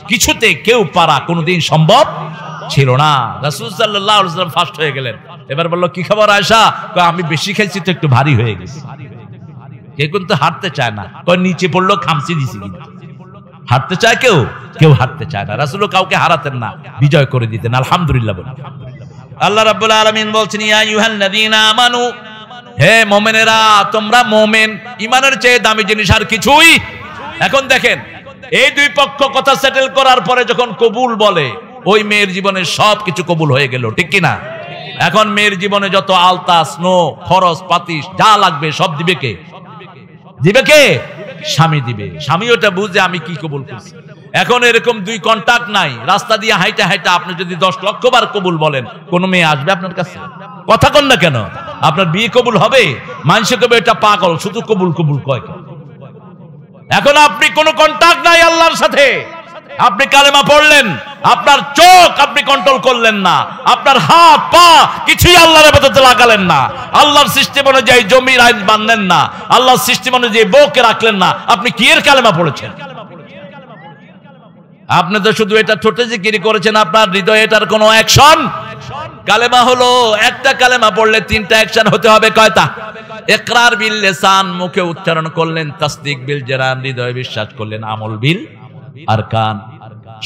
কিছুতে কেউ পারা কোনোদিন সম্ভব ছিল না। রাসূল সাল্লাল্লাহু আলাইহি ওয়াসাল্লাম ফাস্ট হয়ে গেলেন। এবার বলল, কি খবর আয়েশা? আমি বেশি খাইছি তো একটু ভারী হয়ে গেছি। কে কিন্তু হাঁটতে চায় না, নিচে পড়লো খামচি দিছি। হারতে চায় কেউ? কেউ হারতে চায় না। রাসূলও কাউকে হারাতেন না, বিজয় করে দিতেন। আলহামদুলিল্লাহ বলি। আল্লাহ রাব্বুল আলামিন বলছেন, ইয়া আইয়ুহাল্লাযীনা আমানু, হে মুমিনেরা, তোমরা মুমিন। ঈমানের চেয়ে দামি জিনিস আর কিছুই। এখন দেখেন, এই দুই পক্ষ কথা সেটেল করার পরে যখন কবুল বলে, ওই মেয়ের জীবনে সবকিছু কবুল হয়ে গেল, ঠিক কি না? এখন মেয়ের জীবনে যত আলতা, স্নো, খরচ পাতি যা লাগবে সব দিবে কে? দিবে কে? স্বামী দিবে। স্বামী ওটা বুঝে আমি কি কবুল করছি। এখন এরকম দুই কন্টাক্ট নাই, রাস্তা দিয়ে হাইটা হাইটা আপনি যদি 10 লক্ষ বার কবুল বলেন, কোন মেয়ে আসবে আপনার কাছে? কথা কন না কেন? আপনার বিয়ে কবুল হবে? মানুষে কবে এটা পাগল, শুধু কবুল কবুল কয়। এখন আপনি কোনো কন্টাক্ট নাই আল্লাহর সাথে। আপনি কালেমা পড়লেন, আপনার চোখ আপনি কন্ট্রোল করলেন না, আপনার হাত পা কিছুই আল্লাহর ইবাদতে লাগালেন না, আল্লাহর সিস্টেম অনুযায়ী জমির আইন মানলেন না, আল্লাহর সিস্টেম অনুযায়ী বউকে রাখলেন না, আপনি কি এর কালেমা পড়েছেন? আপনি তো শুধু এটা ঠোঁটে জিকির করেছেন, আপনার হৃদয়ে এটার কোনো অ্যাকশন। কালেমা হলো, একটা কালেমা পড়লে 3টা অ্যাকশন হতে হবে। কয়টা? ইকরার বিল লিসান, মুখে উচ্চারণ করলেন, তাসদিক বিল জানান, হৃদয়ে বিশ্বাস করলেন, আমল বিল আরকান,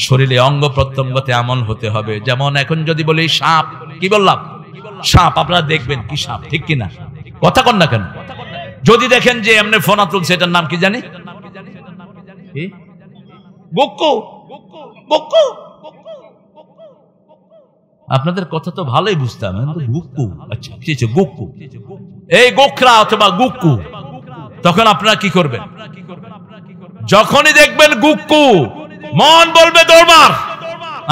শরীরে অঙ্গ প্রত্যঙ্গতে আমল হতে হবে। যেমন এখন যদি বলি সাপ, কি বললাম? সাপ। আপনারা দেখবেন কি সাপ, ঠিক কিনা? কথা কন না কেন? যদি দেখেন যে এমনি ফোনা তুলছে, এটার নাম কি জানি? গুক্কু। গুক্কু। আপনাদের কথা তো ভালোই বুঝতাম, গুক্কু। আচ্ছা, গুক্কু। এই গোখরা অথবা গুক্কু, তখন আপনারা কি করবেন? যখনই দেখবেন গুক্কু, মন বলবে দৌড়মার,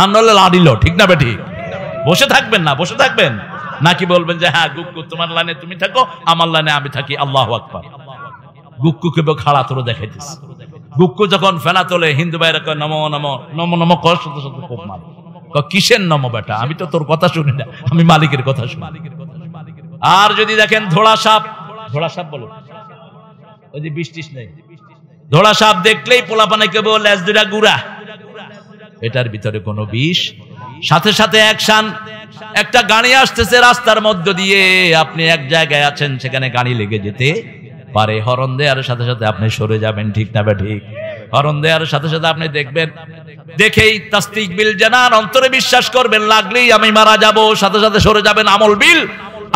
আর নলে লাড়িল, ঠিক না বেটি? বসে থাকবেন না, বসে থাকবেন নাকি বলবেন যে হ্যাঁ গুক্কু, তোমার লাইনে তুমি থাকো, আমার লাইনে আমি থাকি, আল্লাহু আকবার। গুক্কুকে খাড়া তোর দেখাইতেছে। গুক্কু যখন ফেনা তোলে, হিন্দু ভাইরা কয় নমো নমো নমো নমো কর, সাথে সাথে খুব মার। কিসের নমো বেটা? আমি তো তোর কথা শুনি না, আমি মালিকের কথা শুনি। আর যদি দেখেন ধোড়া সাপ, ধোড়া সাপ বলো, ওই যে বৃষ্টিস নেই, ধোড়া সাপ দেখলেই পোলাপানে কেবল লেজ দুটা গুড়া, এটার ভিতরে কোনো বিষ। সাথে সাথে অ্যাকশন। একটা গাড়ি আসতেছে রাস্তার মধ্য দিয়ে, আপনি এক জায়গায় আছেন, সেখানে গাড়ি লেগে যেতে পারে। হরন দেওয়ার সাথে সাথে আপনি সরে যাবেন, ঠিক না ঠিক? হরন দেওয়ার সাথে সাথে আপনি দেখবেন, দেখেই তাসদিক বিল জানান, অন্তরে বিশ্বাস করবেন, লাগলেই আমি মারা যাব, সাথে সাথে সরে যাবেন, আমল বিল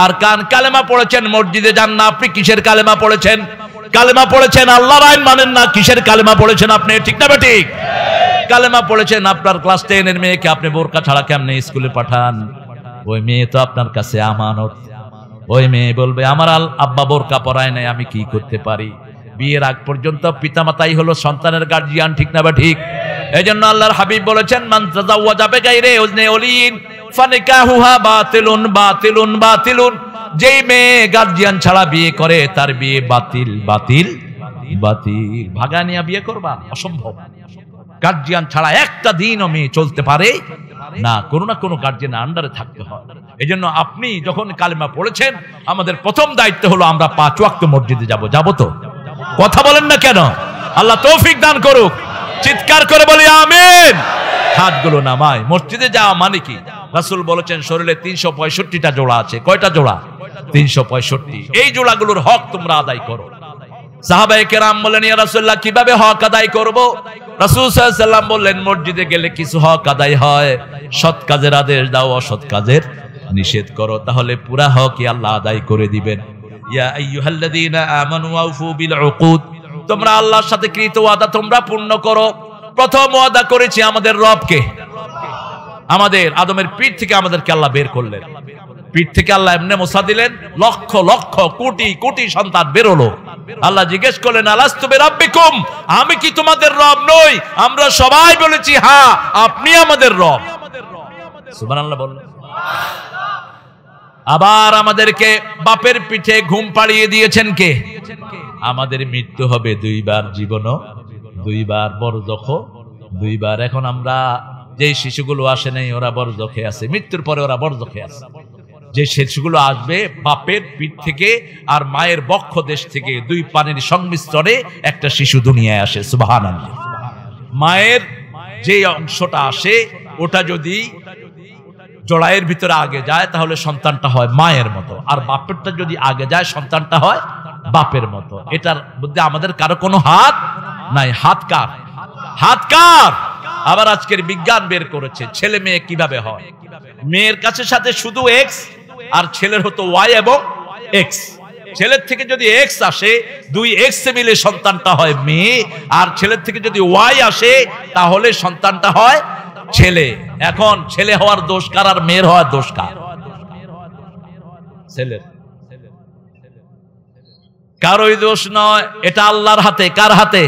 আর কান। কালেমা পড়েছেন, মসজিদে যান না, আপনি কিসের কালেমা পড়েছেন? কালেমা পড়েছেন, আল্লাহর আইন মানেন না, কিসের কালেমা পড়েছেন আপনি? ঠিক না ঠিক? কালেমা পড়েছেন, আপনার ক্লাস 10 এর মেয়েকে আপনি বোরকা ছাড়া কেমনে স্কুলে পাঠান? ওই মেয়ে তো আপনার কাছে আমানত। ওই মেয়ে বলবে আমার আব্বা বোরকা পরায় নাই, আমি কি করতে পারি? বিয়ের আগ পর্যন্ত পিতামাতাই হলো সন্তানের গার্জিয়ান, ঠিক না ঠিক? এই জন্য আল্লাহর হাবিব বলেছেন, মান তাজাওয়াজা বিগাইরি উজনি ওলিন ফানিকাহুহা বাতিলুন বাতিলুন বাতিলুন। যেই মেয়ে গার্জিয়ান ছাড়া বিয়ে করে, তার বিয়ে বাতিল বাতিল বাতিল। ভাগানিয়া বিয়ে করবা? অসম্ভব। গার্জিয়ান ছাড়া একটা দিনও মেয়ে চলতে পারে না, কোনো না কোনো গার্জিয়ানের আন্ডারে থাকতে হয়। এই জন্য আপনি যখন কালেমা পড়েছেন, আমাদের প্রথম দায়িত্ব হলো আমরা 5 ওয়াক্ত মসজিদে যাব তো? কথা বলেন না কেন? আল্লাহ তৌফিক দান করুক। চিৎকার করে বলি আমিন। হাতগুলো নামায়। মসজিদে যাওয়া মানে কি? রাসূল বলেছেন শরীরে 365টা জোড়া আছে। কয়টা জোড়া? 365। এই জোড়াগুলোর হক তোমরা আদায় করো। সাহাবায়ে কেরাম বললেন, ইয়া রাসূলুল্লাহ, কিভাবে হক আদায় করব? রাসূল সাল্লাল্লাহু আলাইহি ওয়াসাল্লাম বললেন, মসজিদে গেলে কিছু হক আদায় হয়, সৎ কাজের আদেশ দাও, অসৎ কাজের নিষেধ করো, তাহলে পুরা হকই আল্লাহ আদায় করে দিবেন। ইয়া আইয়ুহাল্লাযীনা আমানু আউফু বিল উকুদ, তোমরা আল্লাহর সাথে কৃত ওয়াদা তোমরা পূর্ণ করো। প্রথম ওয়াদা করেছি আমাদের রবকে। আমাদের আদমের পিঠ থেকে আমাদেরকে আল্লাহ বের করলেন। পিঠ থেকে আল্লাহ এমনি মোসা দিলেন, লক্ষ লক্ষ কোটি কোটি সন্তান বেরোলো। আল্লাহ জিজ্ঞেস করলেন, আলাস্তু বিরাব্বিকুম, আমি কি তোমাদের রব নই? আমরা সবাই বলেছি হ্যাঁ, আপনি আমাদের রব। সুবহানাল্লাহ বললেন। আবার আমাদেরকে বাপের পিঠে ঘুম পাড়িয়ে দিয়েছেন কে? আমাদের মৃত্যু হবে 2 বার, জীবনও 2 বার, বরজখ 2 বার। এখন আমরা যে শিশুগুলো আসে নাই, ওরা বরজখে আছে, মৃত্যুর পরে ওরা বরজখে আছে। যে শিশুগুলো আসবে বাপের পিঠ থেকে আর মায়ের বক্ষ দেশ থেকে, 2 পানির সংমিশ্রণে একটা শিশু দুনিয়ায় আসে। সুবহানাল্লাহ। মায়ের যে অংশটা আসে, ওটা যদি জড়াইয়ের ভিতরে আগে যায়, তাহলে সন্তানটা হয় মায়ের মতো, আর বাপেরটা যদি আগে যায়, সন্তানটা হয় বাপের মতো। এটার মধ্যে আমাদের কারো কোনো হাত নাই। হাত কার? হাত কার? আবার আজকের বিজ্ঞান বের করেছে ছেলে মেয়ে কিভাবে হয়। মেয়ের কাছে সাথে শুধু এক্স, আর ছেলের হতো ওয়াই এবং এক্স। ছেলের থেকে যদি এক্স আসে, দুই এক্স মিলে সন্তানটা হয় মেয়ে, আর ছেলের থেকে যদি ওয়াই আসে তাহলে সন্তানটা হয় ছেলে। এখন ছেলে হওয়ার দোষ কার আর মেয়ের হওয়ার দোষ কার? ছেলের। কারোই দোষ নয়, এটা আল্লাহর হাতে। কার হাতে?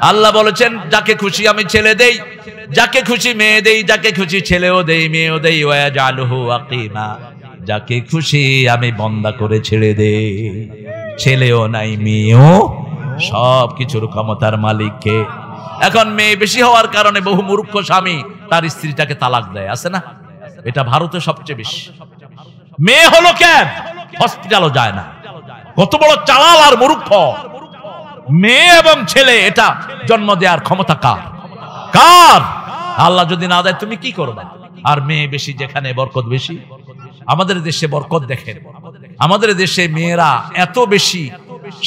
আল্লাহ বলেছেন যাকে খুশি আমি ছেলে দেই, যাকে খুশি মেয়ে দেই, যাকে খুশি ছেলেও দেই মেয়েও দেই, ওয়াজআলহু আকিমা, যাকে খুশি আমি বন্দা করে ছেড়ে দেই। ছেলেও নাই মেয়েও, সব কিছুর ক্ষমতার মালিককে। এখন মেয়ে বেশি হওয়ার কারণে বহু মূর্খ স্বামী তার স্ত্রীটাকে তালাক দেয়, আছে না? এটা ভারতে সবচেয়ে বেশি। মেয়ে হলো কেন? হসপিটালও যায় না। কত বড় চালাল আর মূর্খ! মেয়ে এবং ছেলে এটা জন্ম দেওয়ার ক্ষমতা কার? কার? আল্লাহ যদি না দেয় তুমি কি করবা? আর মেয়ে বেশি যেখানে বরকত বেশি। আমাদের দেশে বরকত দেখেন, আমাদের দেশে মেয়েরা এত বেশি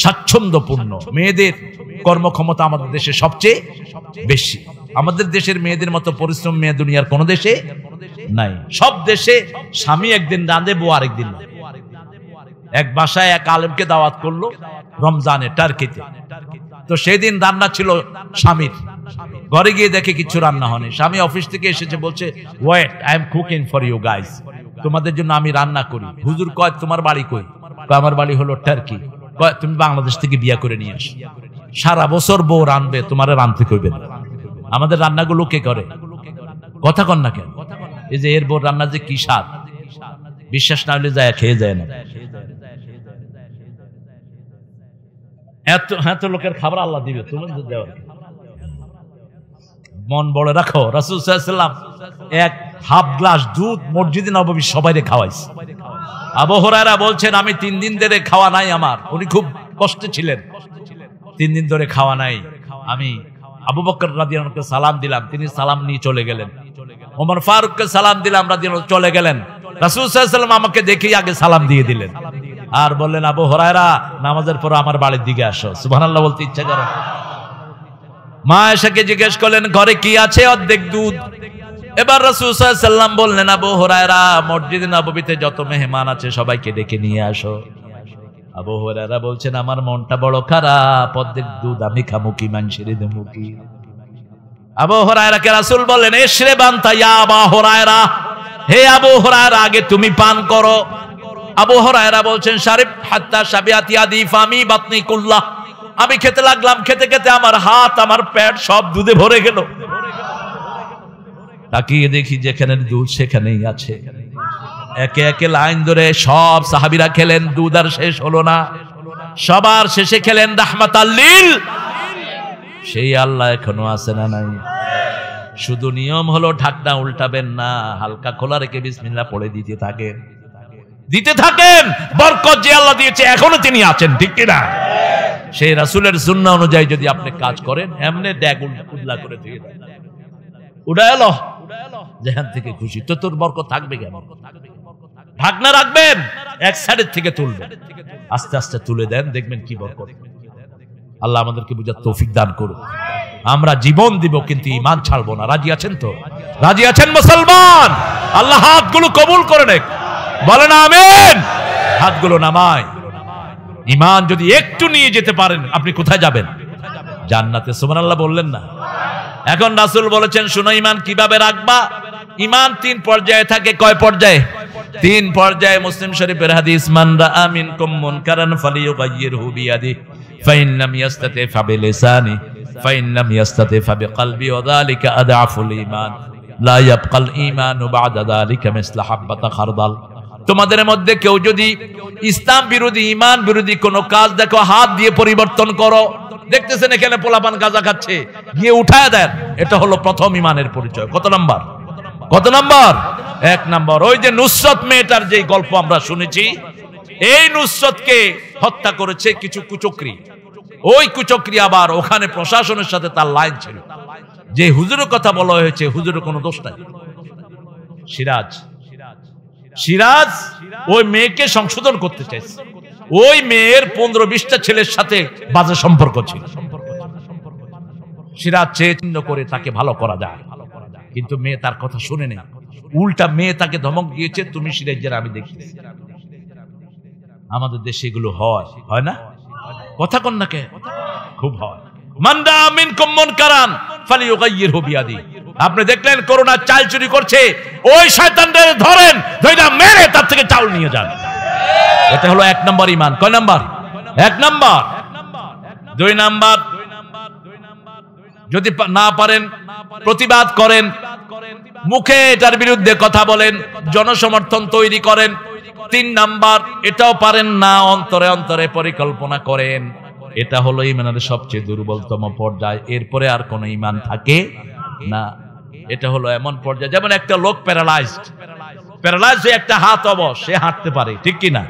স্বাচ্ছন্দ্যপূর্ণ, মেয়েদের কর্মক্ষমতা আমাদের দেশে সবচেয়ে বেশি। আমাদের দেশের মেয়েদের মতো পরিশ্রম মেয়ে দুনিয়ার কোন দেশে নাই। সব দেশে স্বামী একদিন রাঁধে, বউ আরেকদিন। এক বাসায় এক আলেমকে দাওয়াত করলো রমজানে টার্কিতে, তো সেই দিন রান্না ছিল স্বামীর। ঘরে গিয়ে দেখে কিছু রান্না হয়নি। স্বামী অফিস থেকে এসেছে, বলছে wait, I am cooking for you guys, তোমাদের জন্য আমি রান্না করি। হুজুর কয় তোমার বাড়ি কই? আমার বাড়ি হলো টার্কি। কয় তুমি বাংলাদেশ থেকে বিয়া করে নিয়ে আসো। সারা বছর বউ রানবে, তোমার রানতে কইবে না। আমাদের রান্নাগুলো কে করে? কথা কন না কেন? এই যে এর বউ রান্না যে কি স্বাদ, বিশ্বাস না হলে যায় খেয়ে যায় না। এত লোকের খাবার আল্লাহ দিবে, তুমি দেওয়া। মন বড় রাখো। রাসূল সাল্লাল্লাহু আলাইহি ওয়াসাল্লাম এক হাফ গ্লাস দুধ মসজিদে নববী সবাইকে খাওয়াইছে। আবু হুরায়রা বলছেন আমি 3 দিন ধরে খাওয়া নাই আমার। উনি খুব কষ্টে ছিলেন, 3 দিন ধরে খাওয়া নাই। আমি আবু বকর রাদিয়াল্লাহু আনহুকে সালাম দিলাম, তিনি সালাম নিয়ে চলে গেলেন। ওমর ফারুককে সালাম দিলাম, রাদিয়াল্লাহু আনহু চলে গেলেন। রাসূল সাল্লাল্লাহু আলাইহি ওয়াসাল্লাম আমাকে দেখেই আগে সালাম দিয়ে দিলেন, আর বললেন আবু হুরায়রা নামাজের পর আমার বাড়ির দিকে আসো। সুবহানাল্লাহ বলতে ইচ্ছা করে। মা আয়েশাকে জিজ্ঞেস করলেন ঘরে কি আছে? অর্ধেক দুধ। এবার রাসূল সাল্লাল্লাহু আলাইহি ওয়াসাল্লাম বললেন আবু হুরায়রা মসজিদে নববীতে যত মেহমান আছে সবাইকে ডেকে নিয়ে আসো। আবু হুরায়রা বলছেন আমার মনটা বড় খারাপ, অর্ধেক দুধ আমি খামু কি, মানুষের দেবো কি? আবু হুরায়রাকে রাসূল বললেন ইশরাবান ইয়া আবু হুরায়রা, হে আবু হুরায়রা আগে তুমি পান করো। আবু হুরায়রা বলছেন শারিব হাত্তা শাবিয়াত ইয়াদি ফামি বাতনি কুল্লাহ, আমি খেতে লাগলাম, খেতে খেতে আমার হাত আমার পেট সব দুধে ভরে গেল। তাকিয়ে দেখি যেখানে দুধ সেখানেই আছে। একে একে লাইন ধরে সব সাহাবীরা খেলেন, দুধ আর শেষ হলো না। সবার শেষে খেলেন রাহমাতাল লিল। সেই আল্লাহ এখনো আছে না নাই? শুধু নিয়ম হলো ঢাকনা উল্টাবেন না, হালকা খোলা রেখে বিসমিল্লাহ পড়ে দিতে থাকেন। বরকত যে আল্লাহ দিয়েছে এখনো তিনি আছেন, ঠিক কিনা? সেই রাসূলের সুন্নাহ অনুযায়ী যদি আপনি কাজ করেন, এমনি ড্যাগ উল্লা করে দিয়ে দেন, উড়া এলো যেখান থেকে খুশি, তো তোর বরকত থাকবে কেন? ঢাকনা রাখবেন, এক সাইডের থেকে তুলবেন, আস্তে আস্তে তুলে দেন, দেখবেন কি বরকত। আল্লাহ আমাদেরকে বুঝার তৌফিক দান করুন। আমরা জীবন দিব কিন্তু ঈমান ছাড়বো না। রাজি আছেন তো? রাজি আছেন মুসলমান? আল্লাহ হাতগুলো কবুল করে নেক, বলেন আমিন। হাতগুলো নামায়। ঈমান যদি একটু নিয়ে যেতে পারেন আপনি কোথায় যাবেন? জান্নাতে। সুবহানাল্লাহ বললেন না? এখন রাসূল বলেছেন শুনো ঈমান কিভাবে রাখবা। ঈমান 3 পর্যায়ে থাকে। কয় পর্যায়ে? 3 পর্যায়ে। মুসলিম শরীফের হাদিস মান রাআ মিনকুম মুনকারান ফালিয়ুগাইয়িরহু বিয়াদিহি ফাইন লাম ইয়াস্তাতি ফাবিলিসানি ফাইন লাম ইয়াস্তাতি ফাবিকলবি ওয়া যালিকা আদআফুল ঈমান লা ইয়াবকাল ঈমানু বা'দা যালিকা মিসলা হাববাতা খারদাল। তোমাদের মধ্যে কেউ যদি ইসলাম বিরোধী ঈমান বিরোধী কোনো কাজ দেখো, হাত দিয়ে পরিবর্তন করো। দেখতেছেন এখানে পোলাপান গাঁজা খাচ্ছে, গিয়ে উঠায় দেন। এটা হলো প্রথম ঈমানের পরিচয়। কত নাম্বার? 1 নাম্বার। ওই যে নুসরত মেয়েটার যে গল্প আমরা শুনেছি, এই নুসরতকে হত্যা করেছে কিছু কুচক্রী। ওই কুচক্রী আবার ওখানে প্রশাসনের সাথে তার লাইন ছিল। যে হুজুরের কথা বলা হয়েছে হুজুরের কোনো দোষ নাই। সিরাজ ওই মেয়েকে সংশোধন করতে চাইছে। ওই মেয়ের 15-20টা ছেলের সাথে বাজে সম্পর্ক ছিল। সিরাজ চেয়ে চিহ্ন করে তাকে ভালো করা যায়, কিন্তু মেয়ে তার কথা শুনে নেই, উল্টা মেয়ে তাকে ধমক দিয়েছে, তুমি সিরাজের আমি দেখি। আমাদের দেশে এগুলো হয়, হয় না? কথা কন না কে? খুব হয়। মানদা মিনকুম মুনকারান ফালিয়ুগাইয়িরহু বিয়াদি। আপনি দেখলেন করোনা চাল চুরি করছে, ওই শয়তানদের ধরেন, ধইরা মেরে তার থেকে চাল নিয়ে যান। এটা হলো 1 নম্বর ঈমান। কয় নাম্বার? 1 নম্বর। 2 নম্বর, যদি না পারেন প্রতিবাদ করেন, মুখে এটার বিরুদ্ধে কথা বলেন, জনসমর্থন তৈরি করেন। 3 নাম্বার, এটাও পারেন না, অন্তরে অন্তরে পরিকল্পনা করেন। এটা হলো ঈমানের সবচেয়ে দুর্বলতম পর্যায়। এরপরে আর কোনো ঈমান থাকে না। এটা হলো এমন পর্যায়ে, যেমন একটা লোক প্যারালাইজড হয়ে একটা হাত অবশ, সে হাঁটতে পারে, ঠিক কি না?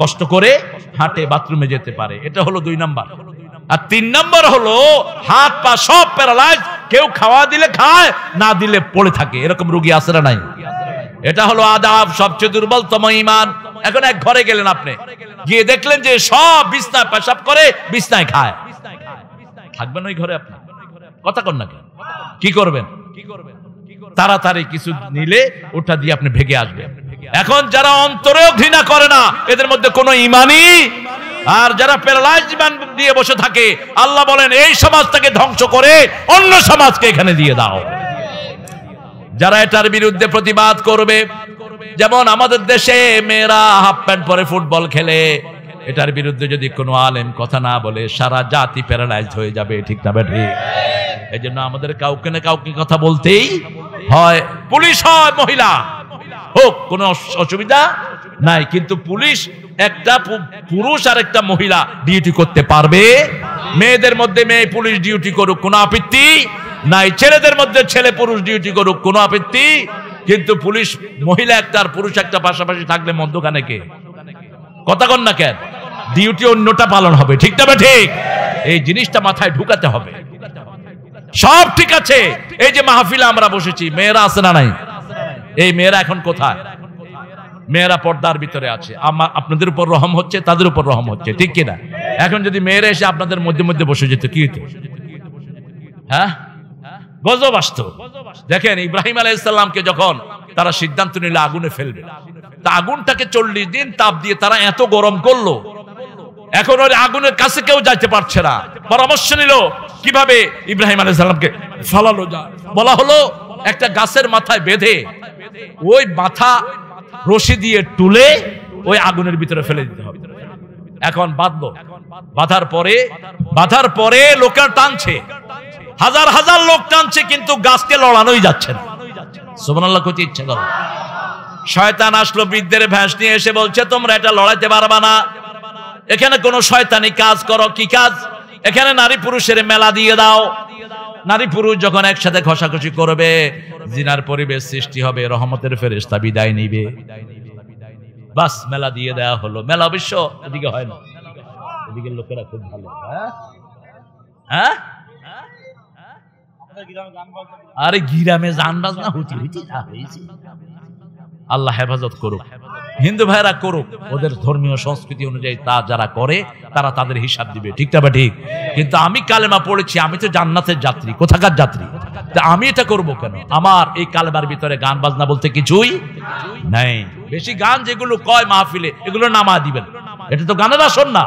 কষ্ট করে হাঁটে, বাথরুমে যেতে পারে। এটা হলো 2 নাম্বার। আর 3 নাম্বার হলো হাত পা সব প্যারালাইজ, কেউ খাওয়া দিলে খায়, না দিলে পড়ে থাকে, এরকম রোগী আছে না নাই? এটা হলো আদাব, সবচেয়ে দুর্বলতম ঈমান। এখন এক ঘরে গেলেন, আপনি গিয়ে দেখলেন যে সব বিছনায় পেশাব করে, বিছনায় খায়, থাকবেন ওই ঘরে আপনি? কথা কন না কেন? কি করবেন? তাড়াতাড়ি কিছু নিলে ওটা দিয়ে আপনি ভেগে আসবেন। এখন যারা অন্তরেও ঘৃণা করে না, এদের মধ্যে কোনো ঈমানই, আর যারা প্যারালাইজ ঈমান দিয়ে বসে থাকে, আল্লাহ বলেন এই সমাজটাকে ধ্বংস করে অন্য সমাজকে এখানে দিয়ে দাও। যারা এটার বিরুদ্ধে প্রতিবাদ করবে, যেমন আমাদের দেশে মেয়েরা হাফ প্যান্ট পরে ফুটবল খেলে, এটার বিরুদ্ধে যদি কোনো আলেম কথা না বলে, সারা জাতি প্যারালাইজ হয়ে যাবে, ঠিক না ঠিক? এই জন্য আমাদের কাউকে না কাউকে কথা বলতেই হয়। পুলিশ হয় মহিলা হোক, কোনো অসুবিধা নাই, কিন্তু পুলিশ একটা পুরুষ আর একটা মহিলা ডিউটি করতে পারবে। মেয়েদের মধ্যে মেয়ে পুলিশ ডিউটি করুক, কোনো আপত্তি নাই। ছেলেদের মধ্যে ছেলে পুরুষ ডিউটি করুক, কোনো আপত্তি, কিন্তু পুলিশ মহিলা একটা আর পুরুষ একটা পাশাপাশি থাকলে মধ্যখানে কে? কথা কন না কেন? ডিউটি অন্যটা পালন হবে, ঠিক না ঠিক? এই জিনিসটা মাথায় ঢুকাতে হবে। সব ঠিক আছে, এই যে মাহফিলে আমরা বসেছি, মেয়েরা আছে না নাই? এই মেয়েরা এখন কোথায়? মেয়েরা পর্দার ভিতরে আছে। আপনাদের উপর রহম হচ্ছে, তাদের উপর রহম হচ্ছে, ঠিক কিনা? এখন যদি মেয়েরা এসে আপনাদের মধ্যে মধ্যে বসে যেত, কি হতো? হ্যাঁ, গজব আসতো। দেখেন ইব্রাহিম আলাইহিস সালামকে যখন তারা সিদ্ধান্ত নিল আগুনে ফেলবে, তা আগুনটাকে 40 দিন তাপ দিয়ে তারা এত গরম করলো, এখন ওই আগুনের কাছে কেউ যাইতে পারছে না। পরামর্শ নিল কিভাবে ইব্রাহিম আলাইহিস সালামকে ফালানো যায়। বলা হলো একটা গাছের মাথায় বেঁধে ওই মাথা রশি দিয়ে তুলে ওই আগুনের ভিতরে ফেলে দিতে হবে। এখন বাঁধলো, বাঁধার পরে লোকের টানছে, হাজার হাজার লোক টানছে, কিন্তু গাছকে লড়ানোই যাচ্ছে না। সুবহানাল্লাহ কইতে ইচ্ছা করে। শয়তান আসলো বৃদ্ধের ভেষ নিয়ে, এসে বলছে তোমরা এটা লড়াইতে পারবা না, এখানে কোন শয়তানি কাজ করো। কি কাজ? এখানে নারী পুরুষের মেলা দিয়ে দাও। নারী পুরুষ যখন একসাথে ঘষাঘষি করবে, জিনার পরিবেশ সৃষ্টি হবে, রহমতের ফেরেশতা বিদায় নিবে। বাস মেলা দিয়ে দেওয়া হলো। মেলা অবশ্য এদিকে হয় না, এদিকে লোকেরা খুব ভালো। হ্যাঁ, আরে গিরামে গান বাজনা হইতে হইতে আল্লাহ হেফাজত করুক। হিন্দু ভাইরা করুক, ওদের ধর্মীয় সংস্কৃতি অনুযায়ী তা যারা করে তারা তাদের হিসাব দিবে, ঠিক না ঠিক? কিন্তু আমি কালেমা পড়েছি, আমি তো জান্নাতের যাত্রী, কোথাকার যাত্রী? আমি এটা করব কেন? আমার এই কালেমার ভিতরে গান বাজনা বলতে কিছুই নাই। বেশি গান যেগুলো কয় মাহফিলে, এগুলো নামা দিবেন। এটা তো গানের আসর না,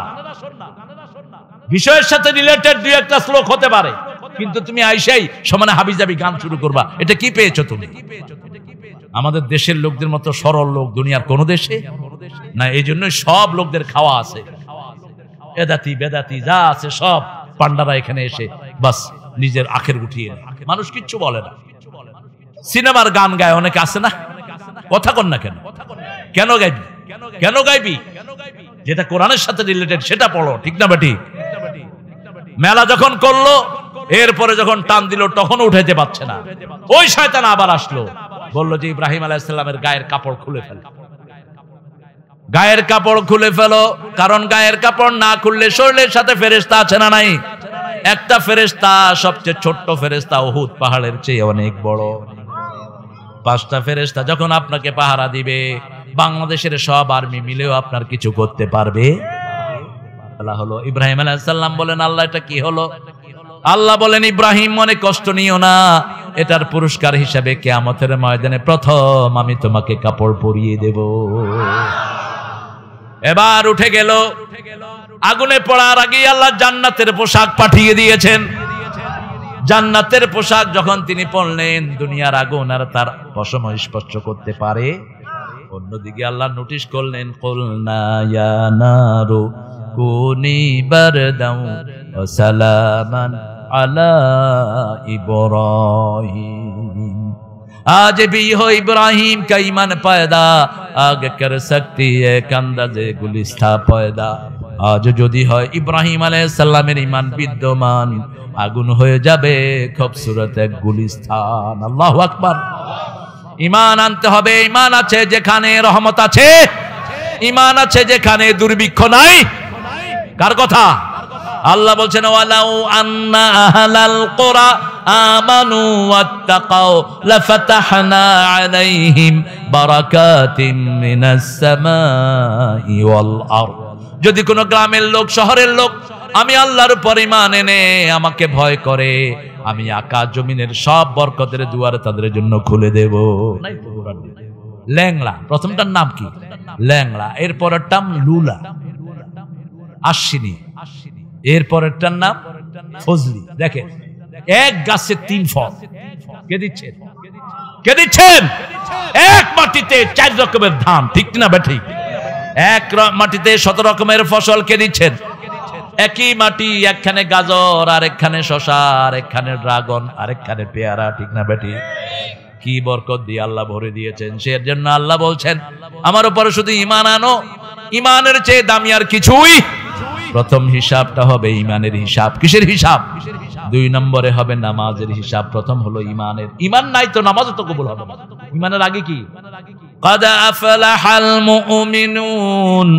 বিষয়ের সাথে রিলেটেড 2-1টা শ্লোক হতে পারে, কিন্তু তুমি আইসাই সমানে হাবিজাবি গান শুরু করবা, এটা কি পেয়েছো তুমি? আমাদের দেশের লোকদের মতো সরল লোক দুনিয়ার কোন দেশে না। এই জন্য সব লোকদের খাওয়া আছে, এদাতি বেদাতি যা আছে সব পান্ডারা এখানে এসে বাস নিজের আখের উঠিয়ে, মানুষ কিচ্ছু বলে না। সিনেমার গান গায় অনেকে আছে না, কথা কন না কেন? কেন গাইবি? কেন গাইবি? যেটা কোরআনের সাথে রিলেটেড সেটা পড়ো, ঠিক না বেটি? মেলা যখন করলো, এরপরে যখন টান দিল তখন উঠাইতে পারছে না, ওই শয়তান আবার আসলো, বললো যে ইব্রাহিম আলাইহিস সালামের গায়ের কাপড় খুলে ফেল। গায়ের কাপড় খুলে ফেলো, কারণ গায়ের কাপড় না খুললে শরীরের সাথে ফেরেশতা আছে না নাই? একটা ফেরেশতা, সবচেয়ে ছোট্ট ফেরেশতা উহুদ পাহাড়ের চেয়ে অনেক বড়। 5টা ফেরেশতা যখন আপনাকে পাহারা দিবে, বাংলাদেশের সব আর্মি মিলেও আপনার কিছু করতে পারবে? বলা হলো ইব্রাহিম আলাইহিস সালাম বলেন, আল্লাহ এটা কি হলো? আল্লাহ বলেন, ইব্রাহিম মনে কষ্ট নিও না, এটার পুরস্কার হিসাবে কিয়ামতের ময়দানে প্রথম আমি তোমাকে কাপড় পরিয়ে দেব। এবার উঠে গেল, আগুনে পড়ার আগে আল্লাহ জান্নাতের পোশাক পাঠিয়ে দিয়েছেন। জান্নাতের পোশাক যখন তিনি পরলেন, দুনিয়ার আগুন আর তার পশম স্পর্শ করতে পারে। অন্যদিকে আল্লাহ নোটিশ করলেন, কুলনা ইয়া নারু কুনি বারদাও ওয়া সালামান আলা ইব্রাহিম। आज भी हो इब्राहिम का ईमान पैदा, आगे कर सकती है कंदाजे गुलिस्ता पैदा। आज যদি হয় ইব্রাহিম আলাইহিস সালামের ঈমান বিদ্যমান, আগুন হয়ে যাবে খুবসুরত এক গুলিস্তান। আল্লাহু আকবার। ঈমান আনতে হবে। ঈমান আছে যেখানে রহমত আছে, ঈমান আছে যেখানে দুর্ভিক্ষ নাই। কার কথা? আল্লাহ বলছেন, ওয়ালাউ আন্না আহলাল কুরা আমানু ওয়াত্তাকাউ লাফাতাহনা আলাইহিম বারাকাতিম মিনাস সামাই ওয়াল আরদ। যদি কোনো গ্রামের লোক, শহরের লোক আমি আল্লাহর উপর ঈমান এনে আমাকে ভয় করে, আমি আকাশ জমিনের সব বরকতের দুয়ার তাদের জন্য খুলে দেব। ল্যাংলা, প্রথমটার নাম কি? ল্যাংলা। এরপরের নাম লুলা, আশ্বিনী। এরপরেরটার নাম ফজলি। দেখেন, এক গাছে 3 ফল। কে দিচ্ছেন? কে দিচ্ছেন? এক মাটিতে 4 রকমের ধান, ঠিক না বেঠিক? এক মাটিতে 17 রকমের ফসল কে দিচ্ছেন? একই মাটি, একখানে গাজর, আর একখানে শশা, আর একখানে ড্রাগন, আর একখানে পেয়ারা, ঠিক না বেটি? কি বরকত দিয়ে আল্লাহ ভরে দিয়েছেন। সেই জন্য আল্লাহ বলছেন, আমার উপরে শুধু ঈমান আনো, ঈমানের চেয়ে দামি আর কিছুই। প্রথম হিসাবটা হবে ঈমানের হিসাব। কিসের হিসাব? 2 নম্বরে হবে নামাজের হিসাব। প্রথম হলো ঈমানের। ঈমান নাই তো নামাজও তো কবুল হবে না। ঈমানের আগে কি? قد أفلح المؤمنون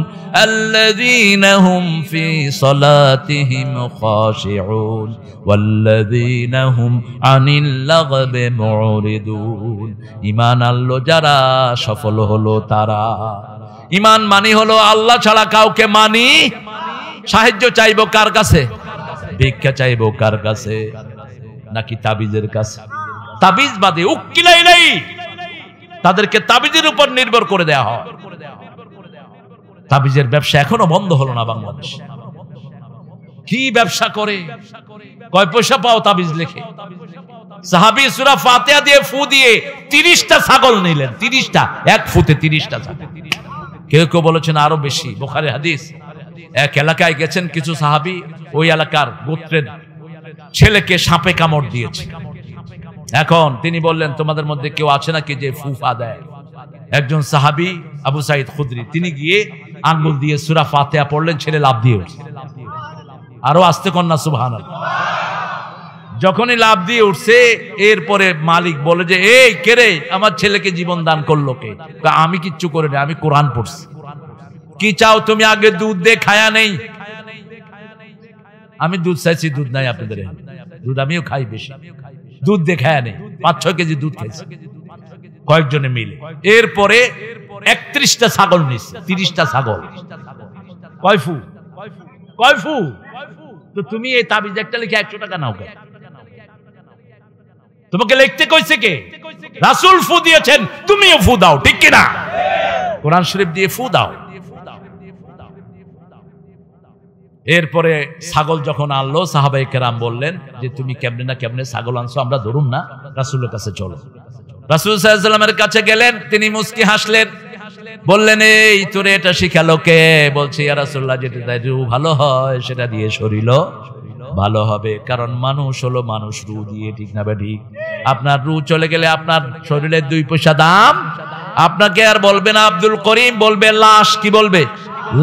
الذين هم في صلاتهم خاشعون والذين هم عن اللغو معرضون। ঈমান আনলো যারা সফল হলো তারা। ঈমান মানি হলো আল্লাহ ছাড়া কাউকে মানি। সাহায্য চাইবো কার কাছে? ভিক্ষা চাইবো কার কাছে? নাকি তাবিজের কাছে? তাবিজ বাদে উকিলাই, তাদেরকে তাবিজের উপর নির্ভর করে দেয়া হয়। তাবিজের ব্যবসা এখনো বন্ধ হলো না বাংলাদেশ। কি ব্যবসা করে, কয় পয়সা পাও তাবিজ লেখে। সাহাবী সূরা ফাতিহা দিয়ে ফু দিয়ে 30টা ছাগল নিলেন। 30টা, এক ফুতে 30টা ছাগল। কেউ কেউ বলেছেন আরো বেশি। বুখারী হাদিস। এক এলাকায় গেছেন কিছু সাহাবী, ওই এলাকার গোত্রের ছেলেকে সাপে কামড় দিয়েছে। এখন তিনি বললেন, তোমাদের মধ্যে কেউ আছে নাকি যে ফুফা দেয়? একজন সাহাবী আবু সাঈদ খুদরি, তিনি গিয়ে আঙ্গুল দিয়ে সূরা ফাতিহা পড়লেন, ছেলে লাফ দিয়ে উঠছে। আরো আস্তে কন্যা সুবহানাল্লাহ। যখনই লাফ দিয়ে উঠছে, এরপরে মালিক বলে যে, এই কে রে, আমার ছেলেকে জীবন দান করলো কে? আমি কিচ্ছু করিনি, আমি কোরআন পড়ছি। কি চাও তুমি? আগে দুধ দে, খায়া নেই। আমি দুধ চাইছি, দুধ নাই আপনাদের। দুধ আমিও খাই বেশি, দুধ দে, খায়া নেই। 5-6 কেজি দুধ খাইছে কয়েকজনে মিলে। এরপরে 31টা ছাগল নিচ্ছে, 30টা ছাগল। কয় ফু? কয় ফু? তো তুমি এই তাবিজ একটা লিখে 100 টাকা নাও কেন? তোমাকে লিখতে কইছে কে? রাসূল ফু দিয়েছেন, তুমিও ফু দাও, ঠিক কিনা? কোরআন শরীফ দিয়ে ফু দাও। এরপরে ছাগল যখন আনলো, সাহাবায়ে কেরাম বললেন যে, তুমি কেমনে না কেমনে ছাগল আনছো, আমরা ধরুন না, রাসূলের কাছে চলো। রাসূল সাল্লাল্লাহু আলাইহি ওয়াসাল্লামের কাছে গেলেন, তিনি মুস্কি হাসলেন, বললেন, এই তোরে এটা শিখালো কে? বলছে, ইয়া রাসূলুল্লাহ, যেটা ভালো হয় সেটা দিয়ে শরীর ভালো হবে। কারণ মানুষ হলো মানুষ রু দিয়ে, ঠিক না ঠিক? আপনার রু চলে গেলে আপনার শরীরের 2 পয়সা দাম। আপনাকে আর বলবে না আব্দুল করিম, বলবে লাশ। কি বলবে?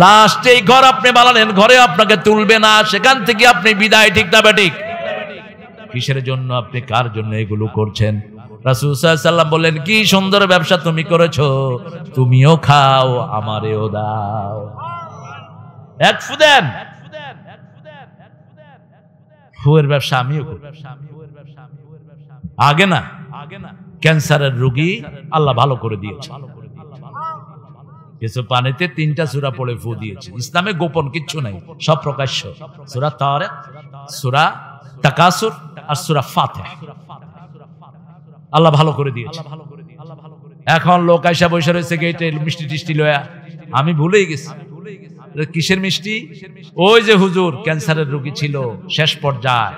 লাশ। এই ঘর আপনি বানালেন, ঘরে আপনাকে তুলবে না, সেখান থেকে আপনি বিদায়, ঠিক না ঠিক? কিসের জন্য আপনি, কার জন্য এগুলো করছেন? রাসূল সাল্লাল্লাহু আলাইহি ওয়াসাল্লাম বললেন, কি সুন্দর ব্যবসা তুমি করেছো, তুমিও খাও, আমারেও দাও। এক ফু দেন। ফুয়ের ব্যবসা আমিও করি। আগে না, ক্যান্সারের রোগী আল্লাহ ভালো করে দিয়েছে। কিছু পানিতে 3টা সূরা পড়ে ফু দিয়েছে। ইসলামে গোপন কিচ্ছু নাই, সব প্রকাশ্য। সূরা তারিক, সূরা তাকাসুর আর সূরা ফাতিহা। আল্লাহ ভালো করে দিয়েছে। এখন লোক আইসা বসে রয়েছে গেটে মিষ্টি টিষ্টি লয়া, আমি ভুলেই গেছি কিসের মিষ্টি। ওই যে হুজুর ক্যান্সারের রোগী ছিল শেষ পর্যায়ে,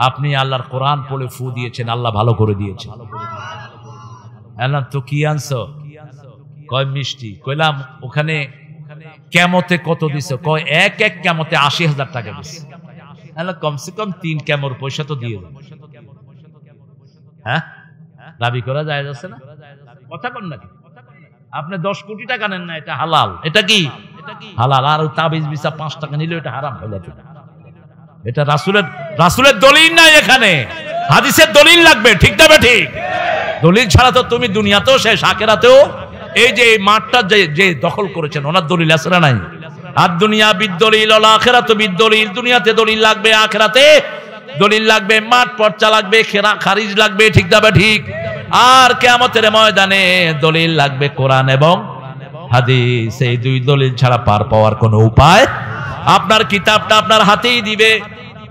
আপনি আল্লাহর কোরআন পড়ে ফু দিয়েছেন, আল্লাহ ভালো করে দিয়েছেন। এলাম তো কি আনছো? কয় মিষ্টি। কইলাম ওখানে কেমতে কত দিছো? কয় এক এক কেমতে ৮০,০০০ টাকা দিছে। কমসে কম ৩ কেমর পয়সা তো দিয়ে দেন। হ্যাঁ, দাবি করা যায় যাচ্ছে না, কথা কন নাকি? আপনি ১০ কোটি টাকা নেন না, এটা হালাল। এটা কি হালাল? আর তাবিজ বিচা ৫ টাকা নিলে এটা হারাম হয়ে যাবে। এটা রাসূলের দলিল নাই, এখানে হাদিসের দলিল লাগবে। ঠিক না ঠিক? দলিল ছাড়া তো তুমি দুনিয়াতেও শেষ, আখিরাতেও। এই যে মাঠটা যে দখল করেছেন, ওনার দলিল আছে না নাই? আর দুনিয়া বিদ্দলিল ওয়াল আখিরাতু বিদ্দলিল। দুনিয়াতে দলিল লাগবে, আখিরাতে দলিল লাগবে, মাঠ পর্চা লাগবে, খারিজ লাগবে। ঠিক না ঠিক? আর কিয়ামতের ময়দানে দলিল লাগবে কোরআন এবং হাদিস। এই দুই দলিল ছাড়া পার পাওয়ার কোনো উপায়। আপনার কিতাবটা আপনার হাতেই দিবে,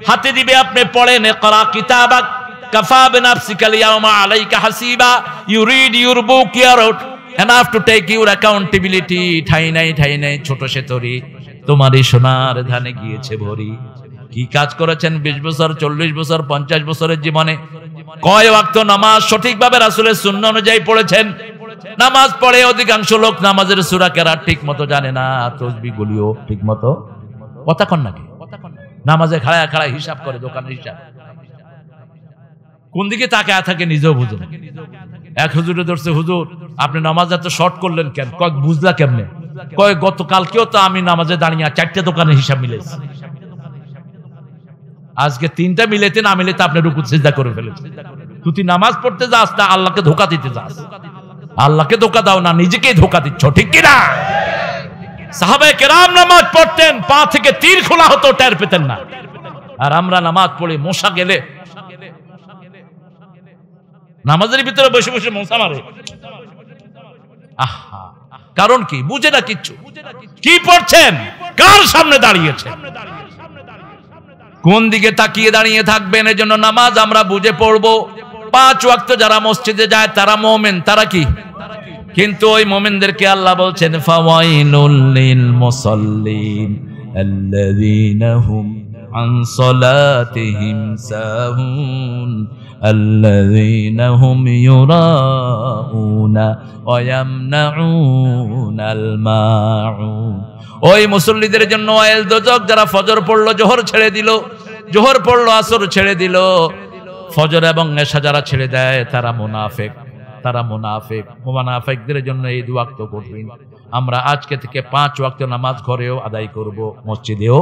হাতে দিবে, আপনি পড়েন। ইকরা কিতাবাক কাফা বিনাফসিকাল ইয়াওমা আলাইকা হাসিবা। You read your book, your enough to take your accountability. ঠাই নাই ছোট সেতরি, তোমারই সোনার ধানে গিয়েছে ভরি। কি কাজ করেছেন ২০ বছর, ৪০ বছর, ৫০ বছরের জীবনে? কয় ওয়াক্ত নামাজ সঠিকভাবে রাসূলের সুন্নাহ অনুযায়ী পড়েছেন? নামাজ পড়ে অধিকাংশ লোক নামাজের সূরা কেরাত ঠিক মতো জানে না, তাসবিহ গুলিও ঠিক মতো। কথা কন নাকি? নামাজে খাড়ায় হিসাব করে, দোকানের হিসাব। কোন দিকে তাকায় থাকে নিজেও বুঝে না। এক হুজুরে ধরছে, হুজুর আপনি নামাজ এত শর্ট করলেন কেন? কয় বুঝলা কেমনে? কয় গতকালকেও তো আমি নামাজে দাঁড়িয়ে ৪টা দোকানের হিসাব মিলেছি, আজকে ৩টা মিলেতে না মিলেতে আপনি রুকু সিজদা করে ফেলেছেন। তুই নামাজ পড়তে যাস না, আল্লাহকে ধোঁকা দিতে যাস। আল্লাহকে ধোঁকা দাও না, নিজেকেই ধোঁকা দিচ্ছ। ঠিক কিনা? সাহাবায়ে কেরাম নামাজ পড়তেন, পা থেকে তীর খোলা হতো, টের পেতেন না। আর আমরা নামাজ পড়ে মশা গেলে নামাজের ভিতরে বসে বসে মশা মারে। আহা, কারণ কি? বুঝে না কিচ্ছু। কি পড়ছেন? কার সামনে দাঁড়িয়েছেন? কোন দিকে তাকিয়ে দাঁড়িয়ে থাকবেন? এজন্য নামাজ আমরা বুঝে পড়বো। ৫ ওয়াক্ত যারা মসজিদে যায় তারা মুমিন, তারা কি? কিন্তু ওই মুমিনদেরকে আল্লাহ বলছেন ফাওয়াইলুল লিল মুসাল্লিন আল্লাযীনা হুম আন সালাতিহিম সাহুন আল্লাযীনা হুম ইউরাউনা ওয়া ইয়ামনাউনাল মাউন। ওই মুসল্লিদের জন্য ওয়াইল দোজক, যারা ফজর পড়লো, জোহর ছেড়ে দিল, জোহর পড়লো, আসর ছেড়ে দিল, ফজর এবং এশা যারা ছেড়ে দেয় তারা মুনাফিক। তারা মুনাফিক। মুনাফিকদের জন্য এই 2 ওয়াক্ত কঠিন। আমরা আজকে থেকে 5 ওয়াক্ত নামাজ ঘরেও আদায় করব, মসজিদেও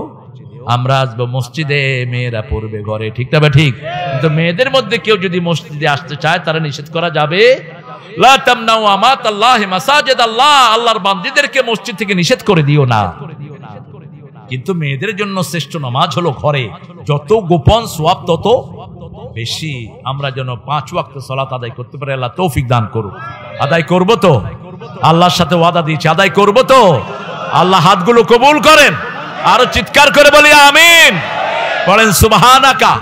আমরা আসবো। মসজিদে মেয়েরা পড়বে, ঘরে। ঠিক না ঠিক? কিন্তু মেয়েদের মধ্যে কেউ যদি মসজিদে আসতে চায় তারা নিষেধ করা যাবে। লা তামনাউ আমাতাল্লাহি মাসাজিদ আল্লাহ, আল্লাহর বান্দীদেরকে মসজিদ থেকে নিষেধ করে দিও না। কিন্তু মেয়েদের জন্য শ্রেষ্ঠ নামাজ হলো ঘরে, যত গোপন সওয়াব তত বেশি। আমরা যেন 5 ওয়াক্ত সালাত আদায় করতে পারি। আল্লাহ তৌফিক দান করুন। আদায় করব তো? আল্লাহর সাথে ওয়াদা দিয়েছি, আদায় করব তো? আল্লাহ হাতগুলো কবুল করেন। আরো চিৎকার করে বলি আমিন। বলেন সুবহানাকা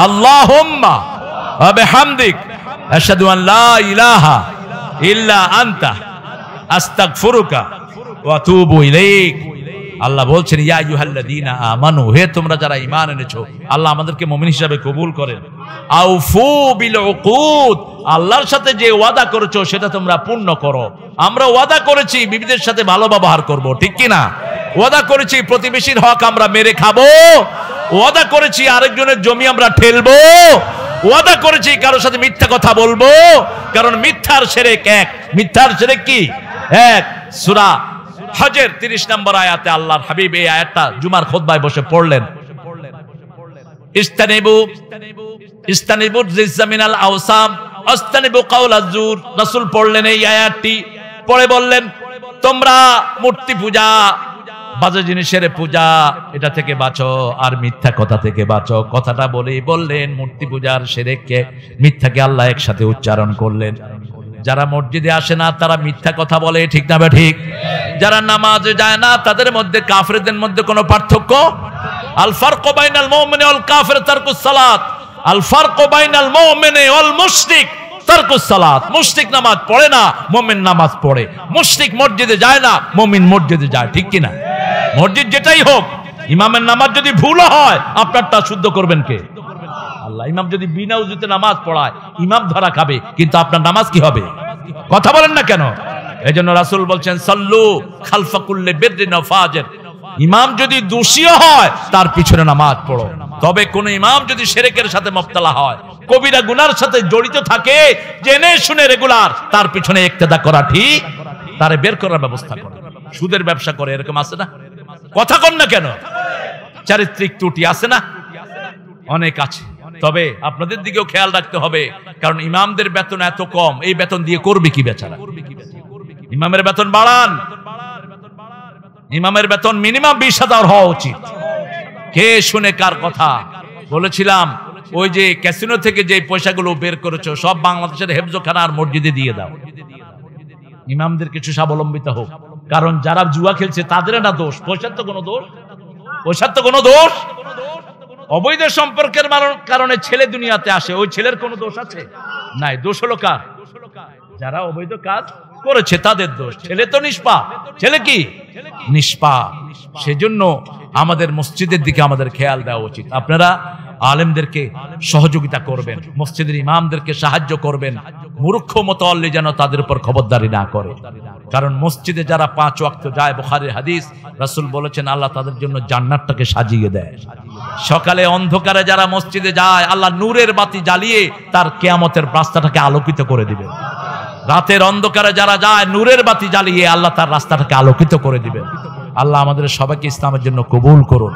আল্লাহুম্মা ওয়া বিহামদিক আশহাদু আন লা ইলাহা ইল্লা আনতা আস্তাগফিরুকা ওয়া আতুবু ইলাইক। আল্লাহ বলছেন ইয়া আইয়ুহাল্লাযীনা আমানু, হে তোমরা যারা ঈমান এনেছো, আল্লাহ আমাদেরকে মুমিন হিসেবে কবুল করেন। আউফু বিল উকুদ, আল্লাহর সাথে যে ওয়াদা করেছো সেটা তোমরা পূর্ণ করো। আমরা ওয়াদা করেছি বিবিদের সাথে ভালো ব্যবহার করব, ঠিক কি না? ওয়াদা করেছি প্রতিবেশীর হক আমরা মেরে খাবো। ওয়াদা করেছি আরেকজনের জমি আমরা ঠেলবো। ওয়াদা করেছি কারোর সাথে মিথ্যা কথা বলবো, কারণ মিথ্যার শিরক এক। মিথ্যার শিরক কি? এক। সূরা হজের 30 নম্বর আয়াতে আল্লাহর হাবিব এই আয়াতটা জুমার খুতবায় বসে পড়লেন। ইস্তানিবু রিজসা মিনাল আওসাম আস্তানিবু কাওলাজ জুর। রাসূল পড়লেন এই আয়াতটি, পড়ে বললেন তোমরা মূর্তি পূজা, বাজে জিনিসের পূজা, এটা থেকে বাঁচো, আর মিথ্যা কথা থেকে বাঁচো। কথাটা বলেই বললেন মূর্তি পূজার শিরককে, মিথ্যাকে আল্লাহ একসাথে উচ্চারণ করলেন। যারা মসজিদে আসে না তারা মিথ্যা কথা বলে, ঠিক না ঠিক? যারা নামাজে যায় না তাদের মধ্যে কাফেরদের মধ্যে কোনো পার্থক্য আল ফারকু বাইনাল মুমিনি ওয়াল কাফির তারকুস সালাত, আল ফারকু বাইনাল মুমিনি ওয়াল মুশরিক তারকুস সালাত। মুশরিক নামাজ পড়ে না, মুমিন নামাজ পড়ে। মুশরিক মসজিদে যায় না, মুমিন মসজিদে যায়, ঠিক কি না? মসজিদ যেটাই হোক, ইমামের নামাজ যদি ভুল হয় আপনারটা শুদ্ধ করবেন কে? আল্লাহ। ইমাম যদি বিনা উযুতে নামাজ পড়ায়, ইমাম ধরা খাবে, কিন্তু আপনার নামাজ কি হবে? কথা বলেন না কেন? এজন্য রাসূল বলছেন সাল্লু খালফা কুল্লি বিররিন ওয়া ফাজির। ইমাম যদি দোষী হয় তার পিছনে নামাজ পড়ো। তবে কোন ইমাম যদি শিরকের সাথে মুবতালা হয়, কবিরা গুনার সাথে জড়িত থাকে, জেনে শুনে রেগুলার, তার পিছনে ইক্তেদা করা ঠিক, তারে বের করার ব্যবস্থা করো। সুদের ব্যবসা করে এরকম আছে না? কথা কন না কেন? চারিত্রিক ত্রুটি আছে না? অনেক আছে। তবে আপনাদের দিকেও খেয়াল রাখতে হবে, কারণ ইমামদের বেতন এত কম, এই বেতন দিয়ে করবে কি বেচারা? ইমামের বেতন বাড়ান। ইমামের বেতন মিনিমাম 20,000 হওয়া উচিত। কে শুনে কার কথা? বলেছিলাম ওই যে ক্যাসিনো থেকে যে পয়সাগুলো বের করেছো সব বাংলাদেশের হেফজখানা আর মসজিদে দিয়ে দাও। ইমামদের কিছু স্বাবলম্বিত হোক, কারণ যারা জুয়া খেলছে তাদের না দোষ, পয়সার তো কোনো দোষ, পয়সার তো কোনো দোষ। অবৈধ সম্পর্কের কারণে ছেলে দুনিয়াতে আসে, ওই ছেলের কোনো দোষ আছে? নাই। দোষ হলো কার? যারা অবৈধ কাজ করেছে তাদের দোষ। ছেলে তো নিষ্পাপ, ছেলে কি নিষ্পাপ। সেজন্য আমাদের মসজিদের দিকে আমাদের খেয়াল দেওয়া উচিত। আপনারা আলেমদেরকে সহযোগিতা করবেন, মসজিদের ইমামদেরকে সাহায্য করবেন, মূর্খ মুতাল্লি যেন তাদের উপর খবরদারি না করে। কারণ মসজিদে যারা 5 ওয়াক্ত যায়, বুখারীর হাদিস, রাসূল বলেছেন আল্লাহ তাদের জন্য জান্নাতটাকে সাজিয়ে দেয়। সকালে অন্ধকারে যারা মসজিদে যায়, আল্লাহ নূরের বাতি জ্বালিয়ে তার কিয়ামতের রাস্তাটাকে আলোকিত করে দিবেন। রাতের অন্ধকারে যারা যায়, নূরের বাতি জ্বালিয়ে আল্লাহ তার রাস্তাটাকে আলোকিত করে দিবেন। আল্লাহ আমাদের সবাইকে ইসলামের জন্য কবুল করুন।